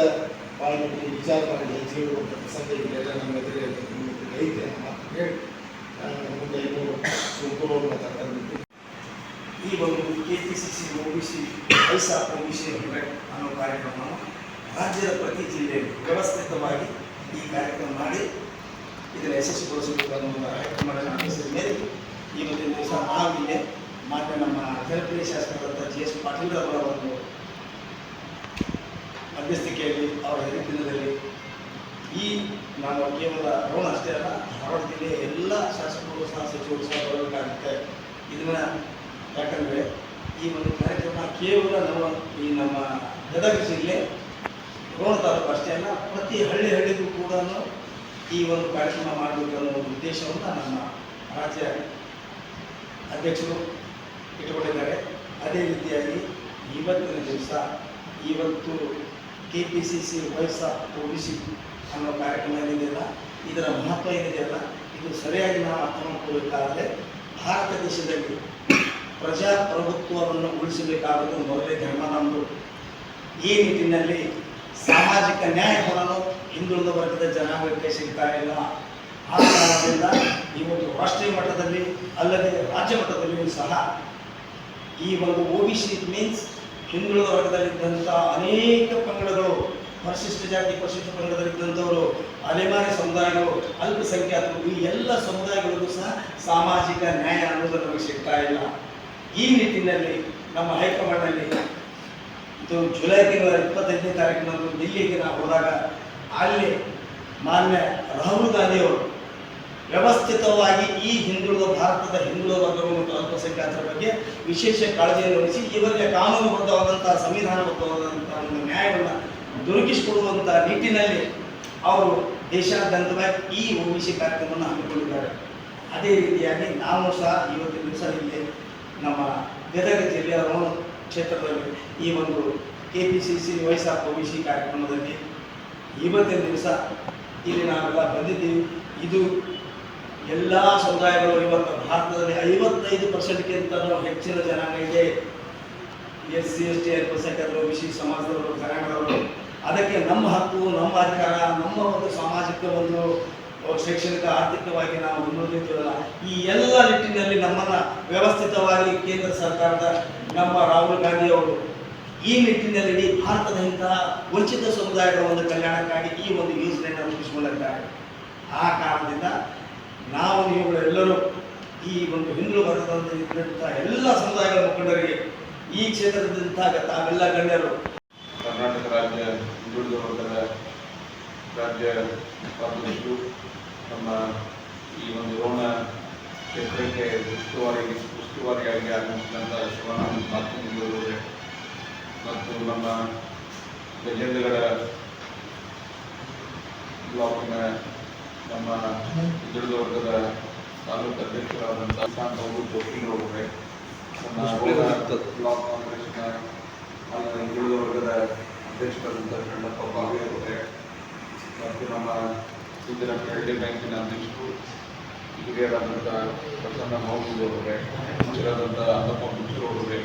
ಭಾಳ ಮಟ್ಟಿಗೆ ವಿಚಾರ ಮಾಡಿ ಹೆಜ್ಜೆ ಇಡುವಂಥ ಪ್ರಸಂಗ ಇದೆಲ್ಲ ನಮ್ಮ ಎದುರೇ ಐತೆ ಮಾತು ಹೇಳಿ ಮುಂದೆ ಇನ್ನೂರು ಸುಂಕೂರವರು ಮಾತಾಡ್ತಾರೆ. ಈ ಒಂದು KPCC OBC ವೈಸಾ OBC ಅನ್ನೋ ಕಾರ್ಯಕ್ರಮವನ್ನು ರಾಜ್ಯದ ಪ್ರತಿ ಜಿಲ್ಲೆಯಲ್ಲಿ ವ್ಯವಸ್ಥಿತವಾಗಿ ಈ ಕಾರ್ಯಕ್ರಮ ಮಾಡಿ ಇದನ್ನು ಯಶಸ್ವಿಗೊಳಿಸಬೇಕು ಅನ್ನೋ ಒಂದು ಕಾರ್ಯಕ್ರಮದ ಆದೇಶದ ಮೇರೆಗೆ ಇವತ್ತಿನ ದಿವಸ ನಾವಿಲ್ಲೇ ಮಾನ್ಯ ನಮ್ಮ ಜನಪ್ರಿಯ ಶಾಸಕರಾದಂಥ GS ಪಾಟೀಲ್ರವರ ಒಂದು ಮಧ್ಯಸ್ಥಿಕೆಯಲ್ಲಿ ಅವರ ದಿನದಲ್ಲಿ ಈ ನಾವು ಕೇವಲ ರೋಣ ಅಷ್ಟೇ ಅಲ್ಲ, ಧಾರವಾಡ ಜಿಲ್ಲೆಯ ಎಲ್ಲ ಶಾಸಕರು ಸಹ ಸಚಿವರು ಸಹ ಬರಬೇಕಾಗುತ್ತೆ. ಇದನ್ನು ಯಾಕಂದರೆ ಈ ಒಂದು ಕಾರ್ಯಕ್ರಮ ಕೇವಲ ನಮ್ಮ ಗದಗ ಜಿಲ್ಲೆ ರೋಣ ತಾಲೂಕು ಅಷ್ಟೇ ಅಲ್ಲ, ಪ್ರತಿ ಹಳ್ಳಿಗೂ ಕೂಡ ಈ ಒಂದು ಕಾರ್ಯಕ್ರಮ ಮಾಡಬೇಕು ಅನ್ನೋ ಒಂದು ಉದ್ದೇಶವನ್ನು ನಮ್ಮ ರಾಜ್ಯ ಅಧ್ಯಕ್ಷರು ಇಟ್ಟುಕೊಂಡಿದ್ದಾರೆ. ಅದೇ ರೀತಿಯಾಗಿ ಇವತ್ತಿನ ದಿವಸ ಇವತ್ತು KPCC ವೈಸಾ OBC ಅನ್ನೋ ಕಾರ್ಯಕ್ರಮ ಏನಿದೆಯಲ್ಲ, ಇದರ ಮಹತ್ವ ಏನಿದೆಯಲ್ಲ, ಇದು ಸರಿಯಾಗಿ ನಾವು ಅರ್ಥ ಮಾಡ್ಕೋಬೇಕಾದರೆ ಭಾರತ ದೇಶದಲ್ಲಿ ಪ್ರಜಾಪ್ರಭುತ್ವವನ್ನು ಉಳಿಸಬೇಕಾಗುವುದು ಮೊದಲೇ ಧರ್ಮ ನಮ್ಮದು. ಈ ನಿಟ್ಟಿನಲ್ಲಿ ಸಾಮಾಜಿಕ ನ್ಯಾಯವನ್ನು ಹಿಂದುಳಿದ ವರ್ಗದ ಜನಾಂಗಕ್ಕೆ ಸಿಗ್ತಾ ಇಲ್ಲ. ಆ ಕಾರಣದಿಂದ ಇವತ್ತು ರಾಷ್ಟ್ರೀಯ ಮಟ್ಟದಲ್ಲಿ ಅಲ್ಲದೆ ರಾಜ್ಯ ಮಟ್ಟದಲ್ಲಿಯೂ ಸಹ ಈ ಒಂದು OBC ಮೀನ್ಸ್ ಹಿಂದುಳಿದ ವರ್ಗದಲ್ಲಿದ್ದಂಥ ಅನೇಕ ಪಂಗಡಗಳು, ಪರಿಶಿಷ್ಟ ಜಾತಿ ಪರಿಶಿಷ್ಟ ಪಂಗಡದಲ್ಲಿದ್ದಂಥವರು, ಅಲೆಮಾರಿ ಸಮುದಾಯಗಳು, ಅಲ್ಪಸಂಖ್ಯಾತರು, ಈ ಎಲ್ಲ ಸಮುದಾಯಗಳಿಗೂ ಸಹ ಸಾಮಾಜಿಕ ನ್ಯಾಯ ಅನ್ನೋದು ನಮಗೆ ಸಿಗ್ತಾ ಇಲ್ಲ. ಈ ನಿಟ್ಟಿನಲ್ಲಿ ನಮ್ಮ ಹೈಕಮಾಂಡ್ನಲ್ಲಿ ಇದು ಜುಲೈ ತಿಂಗಳ 25ನೇ ತಾರೀಕಿನಂದು ದಿಲ್ಲಿಗೆ ನಾವು ಹೋದಾಗ ಅಲ್ಲಿ ಮಾನ್ಯ ರಾಹುಲ್ ಗಾಂಧಿಯವರು ವ್ಯವಸ್ಥಿತವಾಗಿ ಈ ಭಾರತದ ಹಿಂದುಳಿದ ವರ್ಗಗಳು ಮತ್ತು ಅಲ್ಪಸಂಖ್ಯಾತರ ಬಗ್ಗೆ ವಿಶೇಷ ಕಾಳಜಿಯನ್ನು ವಹಿಸಿ ಇವರಿಗೆ ಕಾನೂನುಬದ್ಧವಾದಂಥ ಸಂವಿಧಾನಬದ್ಧವಾದಂಥ ಒಂದು ನ್ಯಾಯವನ್ನು ದೊರಕಿಸಿಕೊಡುವಂಥ ನಿಟ್ಟಿನಲ್ಲಿ ಅವರು ದೇಶಾದ್ಯಂತವಾಗಿ ಈ OBC ಕಾರ್ಯಕ್ರಮವನ್ನು ಹಮ್ಮಿಕೊಂಡಿದ್ದಾರೆ. ಅದೇ ರೀತಿಯಾಗಿ ನಾವು ಸಹ ಇವತ್ತಿನ ದಿವಸ ಇಲ್ಲಿ ನಮ್ಮ ಗದಗ ಜಿಲ್ಲೆಯ ರೋಣ ಕ್ಷೇತ್ರದಲ್ಲಿ ಈ ಒಂದು KPCC ವೈಸಾ OBC ಕಾರ್ಯಕ್ರಮದಲ್ಲಿ ಇವತ್ತಿನ ದಿವಸ ಇಲ್ಲಿ ನಾವೆಲ್ಲ ಬಂದಿದ್ದೀವಿ. ಇದು ಎಲ್ಲ ಸಮುದಾಯಗಳು ಇವತ್ತು ಭಾರತದಲ್ಲಿ 55%ಕ್ಕಿಂತ ಹೆಚ್ಚಿನ ಜನಾಂಗ ಇದೆ. SC ST ಅಲ್ಪಸಂಖ್ಯಾತರು, OBC ಸಮಾಜದವರು, ಜನಾಂಗದವರು. ಅದಕ್ಕೆ ನಮ್ಮ ಹಕ್ಕು, ನಮ್ಮ ಅಧಿಕಾರ, ನಮ್ಮ ಒಂದು ಸಾಮಾಜಿಕ ಒಂದು ಶೈಕ್ಷಣಿಕ ಆರ್ಥಿಕವಾಗಿ ನಾವು ಮುನ್ನಡೆದಿದ್ದೇವಲ್ಲ, ಈ ಎಲ್ಲ ನಿಟ್ಟಿನಲ್ಲಿ ನಮ್ಮನ್ನು ವ್ಯವಸ್ಥಿತವಾಗಿ ಕೇಂದ್ರ ಸರ್ಕಾರದ ನಮ್ಮ ರಾಹುಲ್ ಗಾಂಧಿಯವರು ಈ ನಿಟ್ಟಿನಲ್ಲಿ ಇಡೀ ಭಾರತದ ಇಂತಹ ವಂಚಿತ ಸಮುದಾಯಗಳ ಒಂದು ಕಲ್ಯಾಣಕ್ಕಾಗಿ ಈ ಒಂದು ಯೋಜನೆಯನ್ನು ರೂಪಿಸಿಕೊಂಡಿದ್ದಾರೆ. ಆ ಕಾರಣದಿಂದ ನಾವು ನೀವುಗಳೆಲ್ಲರೂ ಈ ಒಂದು ಹಿಂದುಳಿದ ವರ್ಗದಂಥ ಎಲ್ಲ ಸಮುದಾಯಗಳ ಮುಖಂಡರಿಗೆ ಈ ಕ್ಷೇತ್ರದಂಥ ತಾವೆಲ್ಲ ಗಣ್ಯರು ಕರ್ನಾಟಕ ರಾಜ್ಯ ಹಿಂದುಳಿದ ವರ್ಗದ ರಾಜ್ಯ ಉಪಾಧ್ಯಕ್ಷರು, ನಮ್ಮ ಈ ಒಂದು ರೋಣ ಕ್ಷೇತ್ರಕ್ಕೆ ಉಸ್ತುವಾರಿಯಾಗಿ ಆಗಮಿಸಿದಂಥ ಶಿವಾನಂದ ಪಾಟೀಲ್ ಮತ್ತು ನಮ್ಮ ಗಜೇಂದ್ರಗಡ ಬ್ಲಾಕ್ನ ನಮ್ಮ ಹಿಂದುಳಿದ ವರ್ಗದ ತಾಲೂಕು ಅಧ್ಯಕ್ಷರಾದಂಥ ಶಾಂತ ಜೋಕಿಲ್ ಅವರೇ, ನಮ್ಮ ಬ್ಲಾಕ್ ಕಾಂಗ್ರೆಸ್ನ ಹಿಂದುಳಿದ ವರ್ಗದ ಅಧ್ಯಕ್ಷರಾದಂಥ ಶರಣಪ್ಪ ಬಾವಿ ಅವರೇ ಮತ್ತು ನಮ್ಮ ಇಂದಿರಾ ಕ್ರೆಡಿಟ್ ಬ್ಯಾಂಕಿನ ಅಧ್ಯಕ್ಷರು ಹಿರಿಯರಾದಂಥ ಪ್ರಸನ್ನ ಮಹಮೂದ್ ಅವರೇ, ಹಿರಿಯರಾದಂಥ ಅಲ್ಲಪ್ಪ ಮುಚ್ಚೂರವರೇ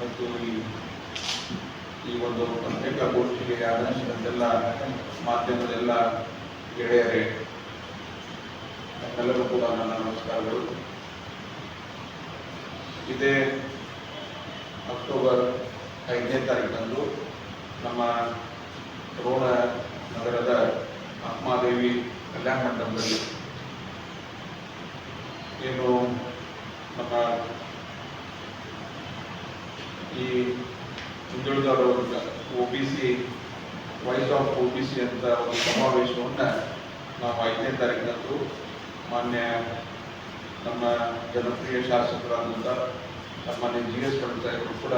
ಮತ್ತು ಈ ಒಂದು ಪತ್ರಿಕಾಗೋಷ್ಠಿಗೆ ಆಗಮಿಸಿದಂತೆಲ್ಲ ಮಾಧ್ಯಮದ ಎಲ್ಲ ಗೆಳೆಯರೇ, ಎಲ್ಲರೂ ಕೂಡ ನನ್ನ ನಮಸ್ಕಾರಗಳು. ಇದೇ ಅಕ್ಟೋಬರ್ 5ನೇ ತಾರೀಕಂದು ನಮ್ಮ ರೋಣ ನಗರದ ಅಹ್ಮಾದೇವಿ ಕಲ್ಯಾಣ ಮಂಟಪದಲ್ಲಿ ಏನು ನಮ್ಮ ಈ ಹಿಂದುಳಿದ ವರ್ಗ OBC ವಾಯ್ಸ್ ಆಫ್ OBC ಅಂತ ಒಂದು ಸಮಾವೇಶವನ್ನು ನಾವು 5ನೇ ತಾರೀಕಿನಂದು ಮಾನ್ಯ ನಮ್ಮ ಜನಪ್ರಿಯ ಶಾಸಕರಾದಂಥ ಸನ್ಮಾನ್ಯ GS ಪಾಟೀಲ್ ಸಾಹೇಬರು ಕೂಡ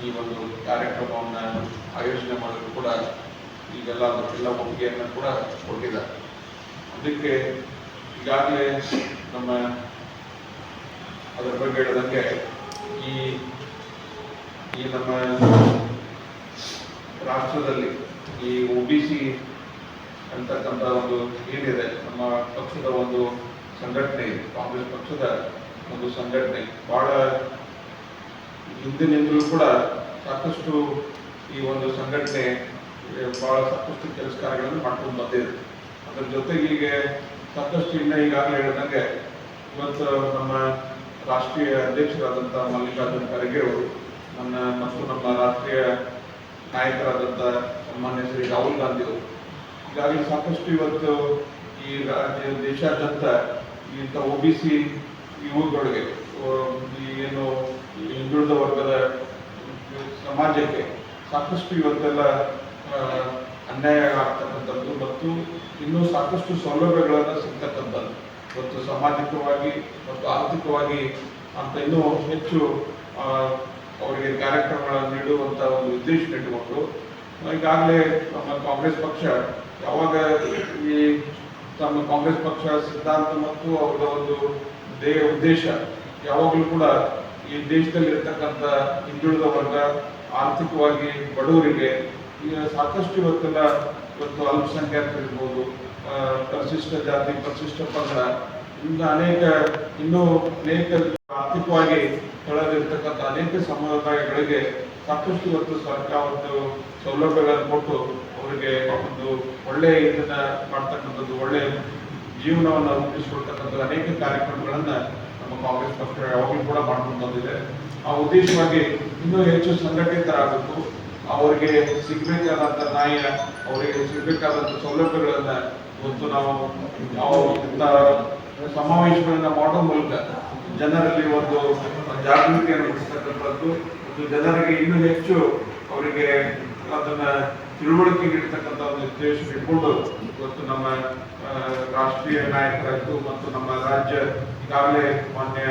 ಈ ಒಂದು ಕಾರ್ಯಕ್ರಮವನ್ನು ಆಯೋಜನೆ ಮಾಡಲು ಕೂಡ ಈಗೆಲ್ಲ ಅದಕ್ಕೆಲ್ಲ ಒಪ್ಪಿಗೆಯನ್ನು ಕೂಡ ಕೊಟ್ಟಿದ್ದಾರೆ. ಅದಕ್ಕೆ ಈಗಾಗಲೇ ನಮ್ಮ ಅದರ ಬಗ್ಗೆ ಹೇಳಿದಂಗೆ ಈ ನಮ್ಮ ರಾಷ್ಟ್ರದಲ್ಲಿ ಈ OBC ಅಂತಕ್ಕಂಥ ಒಂದು ಏನಿದೆ, ನಮ್ಮ ಪಕ್ಷದ ಒಂದು ಸಂಘಟನೆ ಇದೆ, ಕಾಂಗ್ರೆಸ್ ಪಕ್ಷದ ಒಂದು ಸಂಘಟನೆ ಬಹಳ ಹಿಂದಿನಿಂದಲೂ ಕೂಡ ಸಾಕಷ್ಟು ಈ ಒಂದು ಸಂಘಟನೆ ಬಹಳ ಸಾಕಷ್ಟು ಕೆಲಸ ಕಾರ್ಯಗಳನ್ನು ಮಾಡ್ಕೊಂಡು ಬಂದಿದೆ. ಅದರ ಜೊತೆಗೆ ಈಗ ಸಾಕಷ್ಟು ಈಗಾಗಲೇ ಹೇಳಿದಂಗೆ ಇವತ್ತು ನಮ್ಮ ರಾಷ್ಟ್ರೀಯ ಅಧ್ಯಕ್ಷರಾದಂಥ ಮಲ್ಲಿಕಾರ್ಜುನ ಖರ್ಗೆ ಅವರು ಮತ್ತು ನಮ್ಮ ರಾಷ್ಟ್ರೀಯ ನಾಯಕರಾದಂಥ ಸನ್ಮಾನ್ಯ ಶ್ರೀ ರಾಹುಲ್ ಗಾಂಧಿ ಅವರು ಈಗಾಗಲೇ ಸಾಕಷ್ಟು ಇವತ್ತು ಈ ದೇಶಾದ್ಯಂತ ಇಂಥ OBC ಯುವಕರಿಗೆ ಏನು ಹಿಂದುಳಿದ ವರ್ಗದ ಸಮಾಜಕ್ಕೆ ಸಾಕಷ್ಟು ಇವತ್ತೆಲ್ಲ ಅನ್ಯಾಯ ಆಗ್ತಕ್ಕಂಥದ್ದು ಮತ್ತು ಇನ್ನೂ ಸಾಕಷ್ಟು ಸೌಲಭ್ಯಗಳನ್ನು ಸಿಗ್ತಕ್ಕಂಥದ್ದು ಇವತ್ತು ಸಾಮಾಜಿಕವಾಗಿ ಮತ್ತು ಆರ್ಥಿಕವಾಗಿ ಅಂತ ಇನ್ನೂ ಹೆಚ್ಚು ಅವರಿಗೆ ಕಾರ್ಯಕ್ರಮಗಳನ್ನು ನೀಡುವಂಥ ಒಂದು ಉದ್ದೇಶ ಇಟ್ಟುಕೊಂಡು ಈಗಾಗಲೇ ನಮ್ಮ ಕಾಂಗ್ರೆಸ್ ಪಕ್ಷ ಯಾವಾಗ ಈ ನಮ್ಮ ಕಾಂಗ್ರೆಸ್ ಪಕ್ಷ ಸಿದ್ಧಾಂತ ಮತ್ತು ಅವರ ಒಂದು ಉದ್ದೇಶ ಯಾವಾಗಲೂ ಕೂಡ ಈ ದೇಶದಲ್ಲಿ ಇರ್ತಕ್ಕಂಥ ಹಿಂದುಳಿದ ವರ್ಗ, ಆರ್ಥಿಕವಾಗಿ ಬಡವರಿಗೆ ಈಗ ಸಾಕಷ್ಟು ಇವತ್ತು ಅಲ್ಪಸಂಖ್ಯಾತರಿರ್ಬೋದು, ಪರಿಶಿಷ್ಟ ಜಾತಿ, ಪರಿಶಿಷ್ಟ ಪಂಗಡ, ಇನ್ನೂ ಅನೇಕ ಆರ್ಥಿಕವಾಗಿ ಕೆಳಗಿರ್ತಕ್ಕಂಥ ಅನೇಕ ಸಮುದಾಯಗಳಿಗೆ ಸಾಕಷ್ಟು ಇವತ್ತು ಸರ್ಕಾರ ಒಂದು ಸೌಲಭ್ಯಗಳನ್ನು ಕೊಟ್ಟು ಅವರಿಗೆ ಒಂದು ಒಳ್ಳೆಯ ಇದನ್ನ ಮಾಡ್ತಕ್ಕಂಥದ್ದು, ಒಳ್ಳೆಯ ಜೀವನವನ್ನು ರೂಪಿಸಿಕೊಳ್ತಕ್ಕಂಥ ಅನೇಕ ಕಾರ್ಯಕ್ರಮಗಳನ್ನು ನಮ್ಮ ಕಾಂಗ್ರೆಸ್ ಪಕ್ಷ ಯಾವಾಗಲೂ ಕೂಡ ಮಾಡ್ಕೊಂಡು ಬಂದಿದೆ. ಆ ಉದ್ದೇಶವಾಗಿ ಇನ್ನೂ ಹೆಚ್ಚು ಸಂಘಟಿತರಾಗಬೇಕು, ಅವರಿಗೆ ಸಿಗಬೇಕಾದಂಥ ನ್ಯಾಯ, ಅವರಿಗೆ ಸಿಗಬೇಕಾದಂಥ ಸೌಲಭ್ಯಗಳನ್ನು ಇವತ್ತು ನಾವು ಸಮಾವೇಶಗಳನ್ನು ಮಾಡೋ ಮೂಲಕ ಜನರಲ್ಲಿ ಒಂದು ಜಾಗೃತಿಯನ್ನು ಮೂಡಿಸ್ತಕ್ಕಂಥದ್ದು ಮತ್ತು ಜನರಿಗೆ ಇನ್ನೂ ಹೆಚ್ಚು ಅವರಿಗೆ ಅದನ್ನ ತಿಳುವಳಿಕೆ ನೀಡತಕ್ಕಂಥ ಒಂದು ಉದ್ದೇಶ ಇಟ್ಕೊಂಡು ಇವತ್ತು ನಮ್ಮ ರಾಷ್ಟ್ರೀಯ ನಾಯಕರಾಯಿತು ಮತ್ತು ನಮ್ಮ ರಾಜ್ಯ ಈಗಾಗಲೇ ಮಾನ್ಯ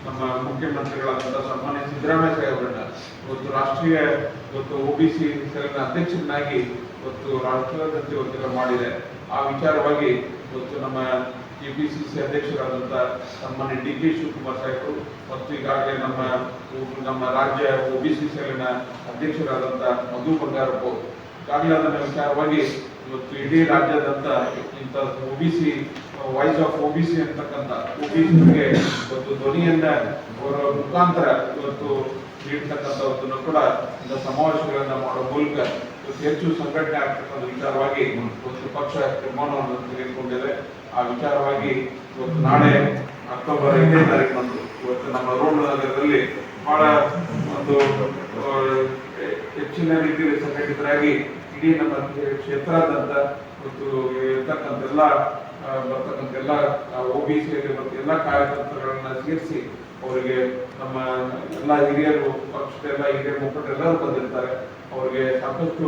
ನಮ್ಮ ಮುಖ್ಯಮಂತ್ರಿಗಳಾದಂಥ ಸನ್ಮಾನ್ಯ ಸಿದ್ದರಾಮಯ್ಯ ಸಾಹೇಬರನ್ನ ಇವತ್ತು ರಾಷ್ಟ್ರೀಯ OBC ಸೆಲ್ನ ಅಧ್ಯಕ್ಷರನ್ನಾಗಿ ಇವತ್ತು ರಾಷ್ಟ್ರಾಧ್ಯಕ್ಷ ಇವತ್ತು ಮಾಡಿದೆ. ಆ ವಿಚಾರವಾಗಿ ಇವತ್ತು ನಮ್ಮ KPCC ಅಧ್ಯಕ್ಷರಾದಂಥ ಸನ್ಮಾನ್ಯ DK ಶಿವಕುಮಾರ್ ಸಾಹೇಬರು ಮತ್ತು ಈಗಾಗಲೇ ನಮ್ಮ ರಾಜ್ಯ OBC ಸೆಲ್ನ ಅಧ್ಯಕ್ಷರಾದಂಥ ಮಧು ಬಂಗಾರಪ್ಪ ಅವರು ಈಗಾಗಲೇ ಅದನ್ನ ವಿಚಾರವಾಗಿ ಇವತ್ತು ಇಡೀ ರಾಜ್ಯಾದ್ಯಂತ ಇಂಥ OBC ವಾಯ್ಸ್ ಆಫ್ OBC ಅಂತಕ್ಕಂಥ OBCಗೆ ಇವತ್ತು ಧ್ವನಿಯನ್ನ ಅವರ ಮುಖಾಂತರ ಇವತ್ತು ನೀಡ್ತಕ್ಕಂಥದ್ದನ್ನು ಕೂಡ ಇಂಥ ಸಮಾವೇಶಗಳನ್ನು ಮಾಡೋ ಮೂಲಕ ಹೆಚ್ಚು ಸಂಘಟನೆ ಆಗ್ತಕ್ಕಂಥ ವಿಚಾರವಾಗಿ ಇವತ್ತು ಪಕ್ಷ ತೀರ್ಮಾನವನ್ನು ತೆಗೆದುಕೊಂಡಿದೆ. ಆ ವಿಚಾರವಾಗಿ ಇವತ್ತು ನಾಳೆ ಅಕ್ಟೋಬರ್ 5ನೇ ತಾರೀಕು ಇವತ್ತು ನಮ್ಮ ರೋಡ್ ನಗರದಲ್ಲಿ ಬಹಳ ಒಂದು ಹೆಚ್ಚಿನ ರೀತಿಯಲ್ಲಿ ಸಂಘಟಿತರಾಗಿ ಇಡೀ ನಮ್ಮ ಕ್ಷೇತ್ರಾದ್ಯಂತ ಇವತ್ತು ಇರ್ತಕ್ಕಂಥ ಬರ್ತಕ್ಕಂಥ OBCಯಲ್ಲಿ ಮತ್ತು ಎಲ್ಲ ಕಾರ್ಯಕರ್ತರುಗಳನ್ನ ಸೇರಿಸಿ ಅವರಿಗೆ ನಮ್ಮ ಎಲ್ಲ ಹಿರಿಯರು, ಪಕ್ಷದ ಎಲ್ಲ ಹಿರಿಯ ಮುಖಂಡರೆಲ್ಲರೂ ಬಂದಿರ್ತಾರೆ. ಅವರಿಗೆ ಸಾಕಷ್ಟು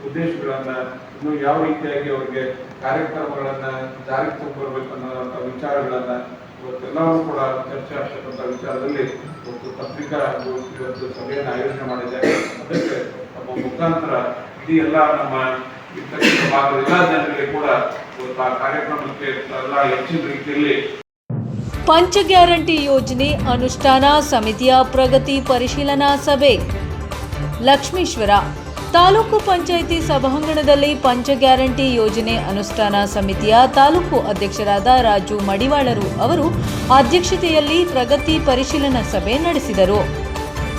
ಉದ್ದೇಶಗಳನ್ನ ಇನ್ನು ಯಾವ ರೀತಿಯಾಗಿ ಅವರಿಗೆ ಕಾರ್ಯಕ್ರಮಗಳನ್ನ ಜಾರಿಗೆ ತಗೊಂಡ್ಬರ್ಬೇಕು ಅನ್ನೋಂಥ ವಿಚಾರಗಳನ್ನ ಇವತ್ತೆಲ್ಲವೂ ಕೂಡ ಚರ್ಚೆ ಆಗ್ತಕ್ಕಂಥ ವಿಚಾರದಲ್ಲಿ ಇವತ್ತು ಪತ್ರಿಕಾ ಇವತ್ತು ಸಭೆಯನ್ನು ಆಯೋಜನೆ ಮಾಡಿದ್ದಾರೆ. ಅದಕ್ಕೆ ನಮ್ಮ ಮುಖಾಂತರ ಇಡೀ ಎಲ್ಲ ನಮ್ಮ ಇರ್ತಕ್ಕಂಥ ಭಾಗದ ಎಲ್ಲ ಜನರಿಗೆ ಕೂಡ ಇವತ್ತು ಆ ಕಾರ್ಯಕ್ರಮಕ್ಕೆ ಎಲ್ಲ ಹೆಚ್ಚಿನ ರೀತಿಯಲ್ಲಿ ಪಂಚ ಗ್ಯಾರಂಟಿ ಯೋಜನೆ ಅನುಷ್ಠಾನ ಸಮಿತಿಯ ಪ್ರಗತಿ ಪರಿಶೀಲನಾ ಸಭೆ ಲಕ್ಷ್ಮೀಶ್ವರ ತಾಲೂಕು ಪಂಚಾಯಿತಿ ಸಭಾಂಗಣದಲ್ಲಿ ಪಂಚ ಗ್ಯಾರಂಟಿ ಯೋಜನೆ ಅನುಷ್ಠಾನ ಸಮಿತಿಯ ತಾಲೂಕು ಅಧ್ಯಕ್ಷರಾದ ರಾಜು ಮಡಿವಾಳರು ಅವರು ಅಧ್ಯಕ್ಷತೆಯಲ್ಲಿ ಪ್ರಗತಿ ಪರಿಶೀಲನಾ ಸಭೆ ನಡೆಸಿದರು.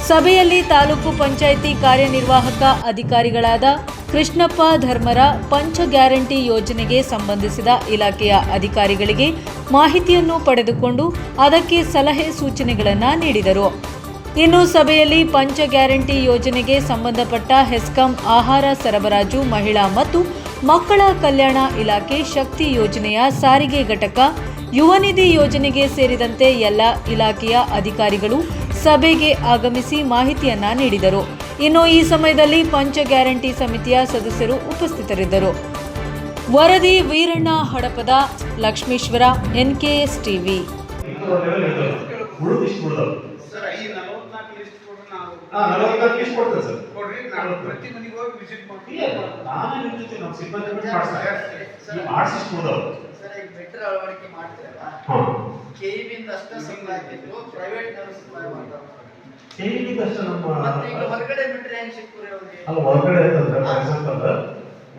ಸಭೆಯಲ್ಲಿ ತಾಲೂಕು ಪಂಚಾಯಿತಿ ಕಾರ್ಯನಿರ್ವಾಹಕ ಅಧಿಕಾರಿಗಳಾದ ಕೃಷ್ಣಪ್ಪ ಧರ್ಮರ ಪಂಚ ಗ್ಯಾರಂಟಿ ಯೋಜನೆಗೆ ಸಂಬಂಧಿಸಿದ ಇಲಾಖೆಯ ಅಧಿಕಾರಿಗಳಿಗೆ ಮಾಹಿತಿಯನ್ನು ಪಡೆದುಕೊಂಡು ಅದಕ್ಕೆ ಸಲಹೆ ಸೂಚನೆಗಳನ್ನು ನೀಡಿದರು. ಇನ್ನು ಸಭೆಯಲ್ಲಿ ಪಂಚ ಗ್ಯಾರಂಟಿ ಯೋಜನೆಗೆ ಸಂಬಂಧಪಟ್ಟ ಹೆಸ್ಕಾಂ ಆಹಾರ ಸರಬರಾಜು ಮಹಿಳಾ ಮತ್ತು ಮಕ್ಕಳ ಕಲ್ಯಾಣ ಇಲಾಖೆ, ಶಕ್ತಿ ಯೋಜನೆಯ ಸಾರಿಗೆ ಘಟಕ, ಯುವ ನಿಧಿ ಯೋಜನೆಗೆ ಸೇರಿದಂತೆ ಎಲ್ಲ ಇಲಾಖೆಯ ಅಧಿಕಾರಿಗಳು ಸಭೆಗೆ ಆಗಮಿಸಿ ಮಾಹಿತಿಯನ್ನ ನೀಡಿದರು. ಇನ್ನು ಈ ಸಮಯದಲ್ಲಿ ಪಂಚ ಗ್ಯಾರಂಟಿ ಸಮಿತಿಯ ಸದಸ್ಯರು ಉಪಸ್ಥಿತರಿದ್ದರು. ವರದಿ ವೀರಣ್ಣ ಹಡಪದ, ಲಕ್ಷ್ಮೀಶ್ವರ, NKS ಟಿವಿ.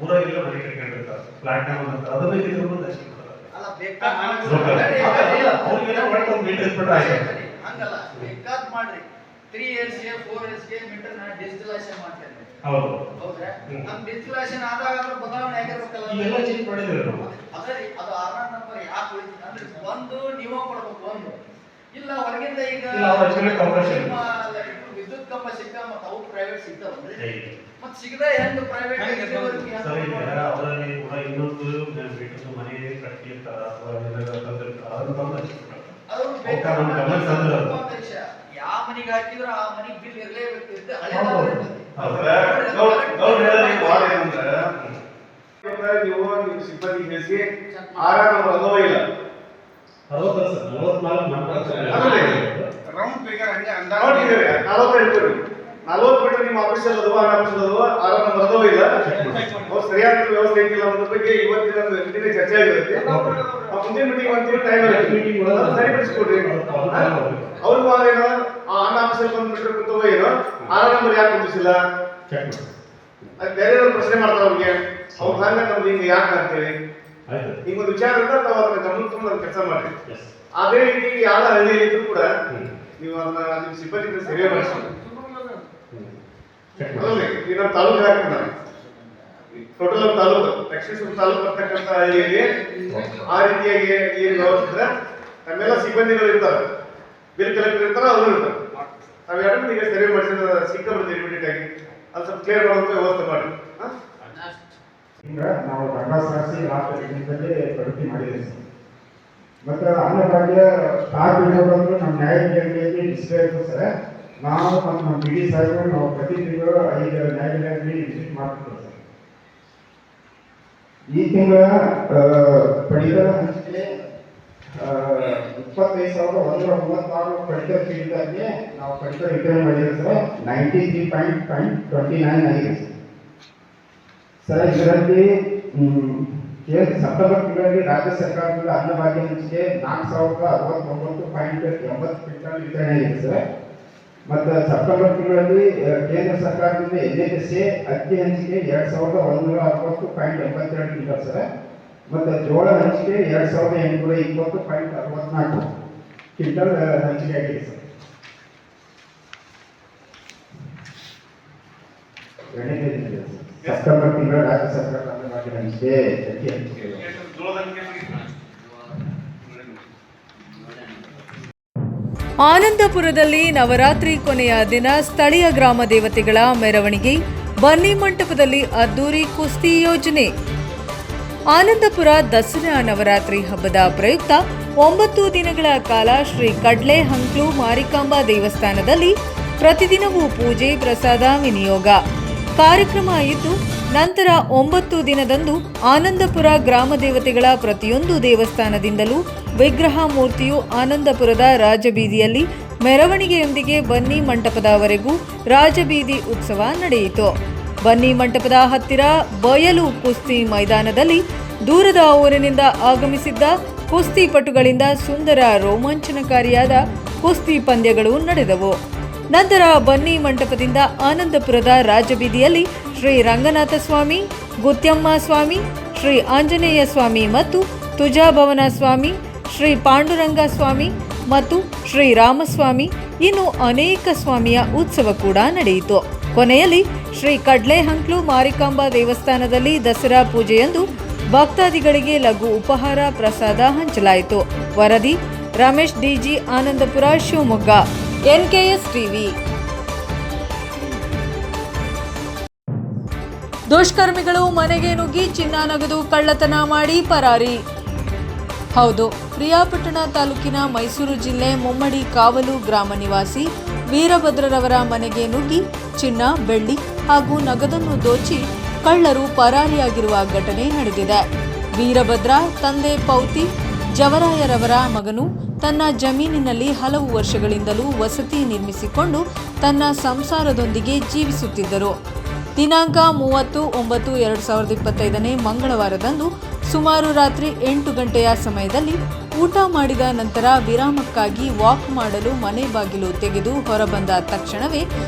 ಊರಾಗೆಲ್ಲ ಮನೆ ಕಟ್ಕೊಂಡಿರ್ತಾರೆ, ಫ್ಲಾಟ್ ಅದನ್ನ ಹಂಗಲ್ಲ ಬೇಕಾದ್ ಮಾಡ್ರಿ 3 years 4 years ಮೀಟರ್ ನಾನು ಡಿಜಿಟಲೈಸೇಷನ್ ಮಾಡ್ತೇನೆ. ಹೌದ್ರಾ? ನಮ್ ಡಿಜಿಟಲೈಸೇಷನ್ ಆದಾಗ ಬದಲಾವಣೆ ಆಗಿರ್ಬೇಕಲ್ಲ. ಎಲ್ಲ ಚೇಂಜ್ ಮಾಡಿದ್ರೆ ಅದೇ ಅದು 6 ನಂಬರ್ ಯಾಕೆ ಉಳಿದಿದೆ ಅಂದ್ರೆ ಒಂದು ನೀವು ಕೊಡ್ಬೇಕು, ಒಂದು ಇಲ್ಲ ಹೊರಗಿಂದ ಈಗ ವಿದ್ಯುತ್ ಕಂಬ ಸಿಕ್ಕ ಮತ್ತೆ ಅವು ಪ್ರೈವೇಟ್ ಸಿಗ್ತಾವಲ್ರಿ, ಮತ್ತೆ ಸಿಗದೆ ಹೆಂಗ್ ಪ್ರೈವೇಟ್ ಅವರಲ್ಲಿ ಕೂಡ ಇನ್ನೊಂದು ಮನೆ ಕಟ್ಟಿರ್ತಾರ ಅಥವಾ ಯಾವ ಮನೆಗೆ ಹಾಕಿದ್ರು ಆ ಮನೆಗೆ ಬಿಲ್ ಇರಲೇಬೇಕು. ನೀವು ಸಿಬ್ಬಂದಿ ಹೇಳಿಸಿ ಆರಾಮ ಅನುಭವ ಇಲ್ಲ. ರೌಂಡ್ ಫಿಗರ್ ಹಂಗೆ 40 ಬಿಟ್ಟರೆ ನಿಮ್ಮ ಆಫೀಸ್ ಅಲ್ಲದವ ಆರಾಮ ಅನುಭವ ಇಲ್ಲ. ಅವ್ರು ಸರಿಯಾದ ವ್ಯವಸ್ಥೆ ಐತಿಲ್ಲ ಅನ್ನೋದ್ರ ಬಗ್ಗೆ ಇವತ್ತಿನ ಮೀಟಿಂಗ್ ಚರ್ಚೆ ಆಗಿರುತ್ತೆ. ಮುಂದಿನ ಮೀಟಿಂಗ್ ಒಂದು ಟೈಮ್ ಮೀಟಿಂಗ್ ಸರಿಪಡಿಸ್ಕೊಡ್ರಿ. ಅವ್ರು ಏನೋ ಅನ್ನ ಆಫೀಸಲ್ಲಿ ಬಂದು ಮೀಟರ್ ಕೂತವ ಏನೋ 6 ನಂಬರ್ ಯಾಕೆ ಕುಂದಿಸಿಲ್ಲ, ಬೇರೆ ಪ್ರಶ್ನೆ ಮಾಡ್ತಾರೆ ಅವ್ರಿಗೆ. ಅವ್ರು ಹಂಗ ನಮ್ದು ಹಿಂಗೆ ಯಾಕೆ ಅಂತೇಳಿ ನಿಮ್ಗೊಂದು ವಿಚಾರ ಇದ್ರೆ ತಾವು ಅದನ್ನ ಗಮನ ತಗೊಂಡು ಅದನ್ನ ಕೆಲಸ ಮಾಡ್ರಿ. ಅದೇ ರೀತಿ ಯಾವ ಹಳ್ಳಿಯಲ್ಲಿ ಇದ್ರು ಕೂಡ ನೀವು ಅದನ್ನ ನಿಮ್ಮ ಸಿಬ್ಬಂದಿ ಸರಿಯಾಗಿ ಮಾಡಿಸ್ಕೊಂಡು ಈಗ ನಮ್ಮ ತಾಲೂಕು ಹಾಕಿದ್ದಾರೆ, ಟೋಟಲ್ ನಮ್ಮ ತಾಲೂಕು ಲಕ್ಷ್ಮೀಶ್ವರ ತಾಲೂಕು ಬರ್ತಕ್ಕಂಥ ಹಳ್ಳಿಯಲ್ಲಿ ಆ ರೀತಿಯಾಗಿ ಏನು ವ್ಯವಸ್ಥೆ ನಮ್ಮೆಲ್ಲ ಸಿಬ್ಬಂದಿಗಳು ಇರ್ತಾರೆ, ಬಿಲ್ ಕಲೆಕ್ಟರ್ ಇರ್ತಾರೆ, ಅವರು ಇರ್ತಾರೆ. ನಾವು ಎರಡು ಈಗ ಸರಿಯಾಗಿ ಮಾಡಿಸಿದ ಸಿಕ್ಕಬಿಡ್ತೀವಿ ಇಮಿಡಿಯೇಟ್ ಆಗಿ ಅದು ಸ್ವಲ್ಪ ಕ್ಲಿಯರ್ ಮಾಡುವಂಥ ವ್ಯವಸ್ಥೆ ಮಾಡಿ. ಈಗ ನಾವು ಧರ್ಮಸ್ಥಾಸಿ ರಾಷ್ಟ್ರದಲ್ಲಿ ಪ್ರಗತಿ ಮಾಡಿದ್ದೀವಿ ಸರ್. ಮತ್ತು ಅನ್ನಭಾಗ್ಯ ಸ್ಟಾರ್ಟ್ ಇಡೋದಂದ್ರೆ ನಮ್ಮ ನ್ಯಾಯಾಲಯದಲ್ಲಿ ಡಿಸ್ಪ್ಲೇ ಇರ್ತದೆ ಸರ್. ನಾವು ನಮ್ಮ PD ಸಾಹೇಬರು ನಾವು ಪ್ರತಿ ತಿಂಗಳು 5 ನ್ಯಾಯಾಲಯದಲ್ಲಿ ವಿಸಿಟ್ ಮಾಡ್ತೀವಿ ಸರ್. ಈ ತಿಂಗಳ ಪಡಿತರ ಹಂಚಿಕೆ 25,136 ಪಡಿತರ ಚೀಟಿದಾಗೆ ನಾವು ಪಡಿತರ ವಿತರಣೆ ಮಾಡಿದ್ದೀವಿ ಸರ್. 93.29 ಆಗಿದೆ ಸರ್. ಇದರಲ್ಲಿ ಸೆಪ್ಟೆಂಬರ್ ತಿಂಗಳಲ್ಲಿ ರಾಜ್ಯ ಸರ್ಕಾರದಿಂದ ಅನ್ನಭಾಗ್ಯ ಹಂಚಿಕೆ 4,069.80 ಕ್ವಿಂಟಲ್ ವಿತರಣೆ ಆಗಿದೆ ಸರ್. ಮತ್ತು ಸೆಪ್ಟೆಂಬರ್ ತಿಂಗಳಲ್ಲಿ ಕೇಂದ್ರ ಸರ್ಕಾರದಿಂದ NHSA ಅಕ್ಕಿ ಹಂಚಿಕೆ 2,160.82 ಕ್ವಿಂಟಲ್ ಸರ್. ಮತ್ತು ಜೋಳ ಹಂಚಿಕೆ 2,820.64 ಕ್ವಿಂಟಲ್ ಹಂಚಿಕೆ ಆಗಿದೆ ಸರ್. ಸೆಪ್ಟೆಂಬರ್ ತಿಂಗಳ ರಾಜ್ಯ ಸರ್ಕಾರ ಅನ್ನಭಾಗ್ಯ ಹಂಚಿಕೆ ಅಕ್ಕಿ ಹಂಚಿಕೆ. ಆನಂದಪುರದಲ್ಲಿ ನವರಾತ್ರಿ ಕೊನೆಯ ದಿನ ಸ್ಥಳೀಯ ಗ್ರಾಮ ದೇವತೆಗಳ ಮೆರವಣಿಗೆ, ಬನ್ನಿ ಮಂಟಪದಲ್ಲಿ ಅದ್ದೂರಿ ಕುಸ್ತಿ ಯೋಜನೆ. ಆನಂದಪುರ ದಸರಾ ನವರಾತ್ರಿ ಹಬ್ಬದ ಪ್ರಯುಕ್ತ 9 ದಿನಗಳ ಕಾಲ ಶ್ರೀ ಕಡ್ಲೆ ಹಂಕ್ಲು ಮಾರಿಕಾಂಬಾ ದೇವಸ್ಥಾನದಲ್ಲಿ ಪ್ರತಿದಿನವೂ ಪೂಜೆ, ಪ್ರಸಾದ ವಿನಿಯೋಗ ಕಾರ್ಯಕ್ರಮ ಇದ್ದು, ನಂತರ 9 ದಿನದಂದು ಆನಂದಪುರ ಗ್ರಾಮ ದೇವತೆಗಳ ಪ್ರತಿಯೊಂದು ದೇವಸ್ಥಾನದಿಂದಲೂ ವಿಗ್ರಹ ಮೂರ್ತಿಯು ಆನಂದಪುರದ ರಾಜಬೀದಿಯಲ್ಲಿ ಮೆರವಣಿಗೆಯೊಂದಿಗೆ ಬನ್ನಿ ಮಂಟಪದವರೆಗೂ ರಾಜಬೀದಿ ಉತ್ಸವ ನಡೆಯಿತು. ಬನ್ನಿ ಮಂಟಪದ ಹತ್ತಿರ ಬಯಲು ಕುಸ್ತಿ ಮೈದಾನದಲ್ಲಿ ದೂರದ ಊರಿನಿಂದ ಆಗಮಿಸಿದ್ದ ಕುಸ್ತಿಪಟುಗಳಿಂದ ಸುಂದರ ರೋಮಾಂಚನಕಾರಿಯಾದ ಕುಸ್ತಿ ಪಂದ್ಯಗಳು ನಡೆದವು. ನಂತರ ಬನ್ನಿ ಮಂಟಪದಿಂದ ಆನಂದಪುರದ ರಾಜಬೀದಿಯಲ್ಲಿ ಶ್ರೀ ರಂಗನಾಥ ಸ್ವಾಮಿ, ಗುತ್ಯಮ್ಮ ಸ್ವಾಮಿ, ಶ್ರೀ ಆಂಜನೇಯ ಸ್ವಾಮಿ ಮತ್ತು ತುಜಾಭವನ ಸ್ವಾಮಿ, ಶ್ರೀ ಪಾಂಡುರಂಗ ಸ್ವಾಮಿ ಮತ್ತು ಶ್ರೀ ರಾಮಸ್ವಾಮಿ ಇನ್ನು ಅನೇಕ ಸ್ವಾಮಿಯ ಉತ್ಸವ ಕೂಡ ನಡೆಯಿತು. ಕೊನೆಯಲ್ಲಿ ಶ್ರೀ ಕಡ್ಲೆ ಹಂಕ್ಲು ಮಾರಿಕಾಂಬಾ ದೇವಸ್ಥಾನದಲ್ಲಿ ದಸರಾ ಪೂಜೆಯಂದು ಭಕ್ತಾದಿಗಳಿಗೆ ಲಘು ಉಪಹಾರ ಪ್ರಸಾದ ಹಂಚಲಾಯಿತು. ವರದಿ Ramesh DG, Anandapura, Shivamogga, NKS TV. ದುಷ್ಕರ್ಮಿಗಳು ಮನೆಗೆ ನುಗ್ಗಿ ಚಿನ್ನ ನಗದು ಕಳ್ಳತನ ಮಾಡಿ ಪರಾರಿ. ಹೌದು, ಪ್ರಿಯಾಪಟ್ಟಣ ತಾಲೂಕಿನ ಮೈಸೂರು ಜಿಲ್ಲೆ ಮುಮ್ಮಡಿ ಕಾವಲು ಗ್ರಾಮ ನಿವಾಸಿ ವೀರಭದ್ರರವರ ಮನೆಗೆ ನುಗ್ಗಿ ಚಿನ್ನ, ಬೆಳ್ಳಿ ಹಾಗೂ ನಗದನ್ನು ದೋಚಿ ಕಳ್ಳರು ಪರಾರಿಯಾಗಿರುವ ಘಟನೆ ನಡೆದಿದೆ. ವೀರಭದ್ರ ತಂದೆ ಪೌತಿ ಜವರಾಯರವರ ಮಗನು ತನ್ನ ಜಮೀನಿನಲ್ಲಿ ಹಲವು ವರ್ಷಗಳಿಂದಲೂ ವಸತಿ ನಿರ್ಮಿಸಿಕೊಂಡು ತನ್ನ ಸಂಸಾರದೊಂದಿಗೆ ಜೀವಿಸುತ್ತಿದ್ದರು. ದಿನಾಂಕ 30/9/2025 ಮಂಗಳವಾರದಂದು ಸುಮಾರು ರಾತ್ರಿ 8 ಗಂಟೆಯ ಸಮಯದಲ್ಲಿ ಊಟ ಮಾಡಿದ ನಂತರ ವಿರಾಮಕ್ಕಾಗಿ ವಾಕ್ ಮಾಡಲು ಮನೆ ಬಾಗಿಲು ತೆಗೆದು ಹೊರಬಂದ ತಕ್ಷಣವೇ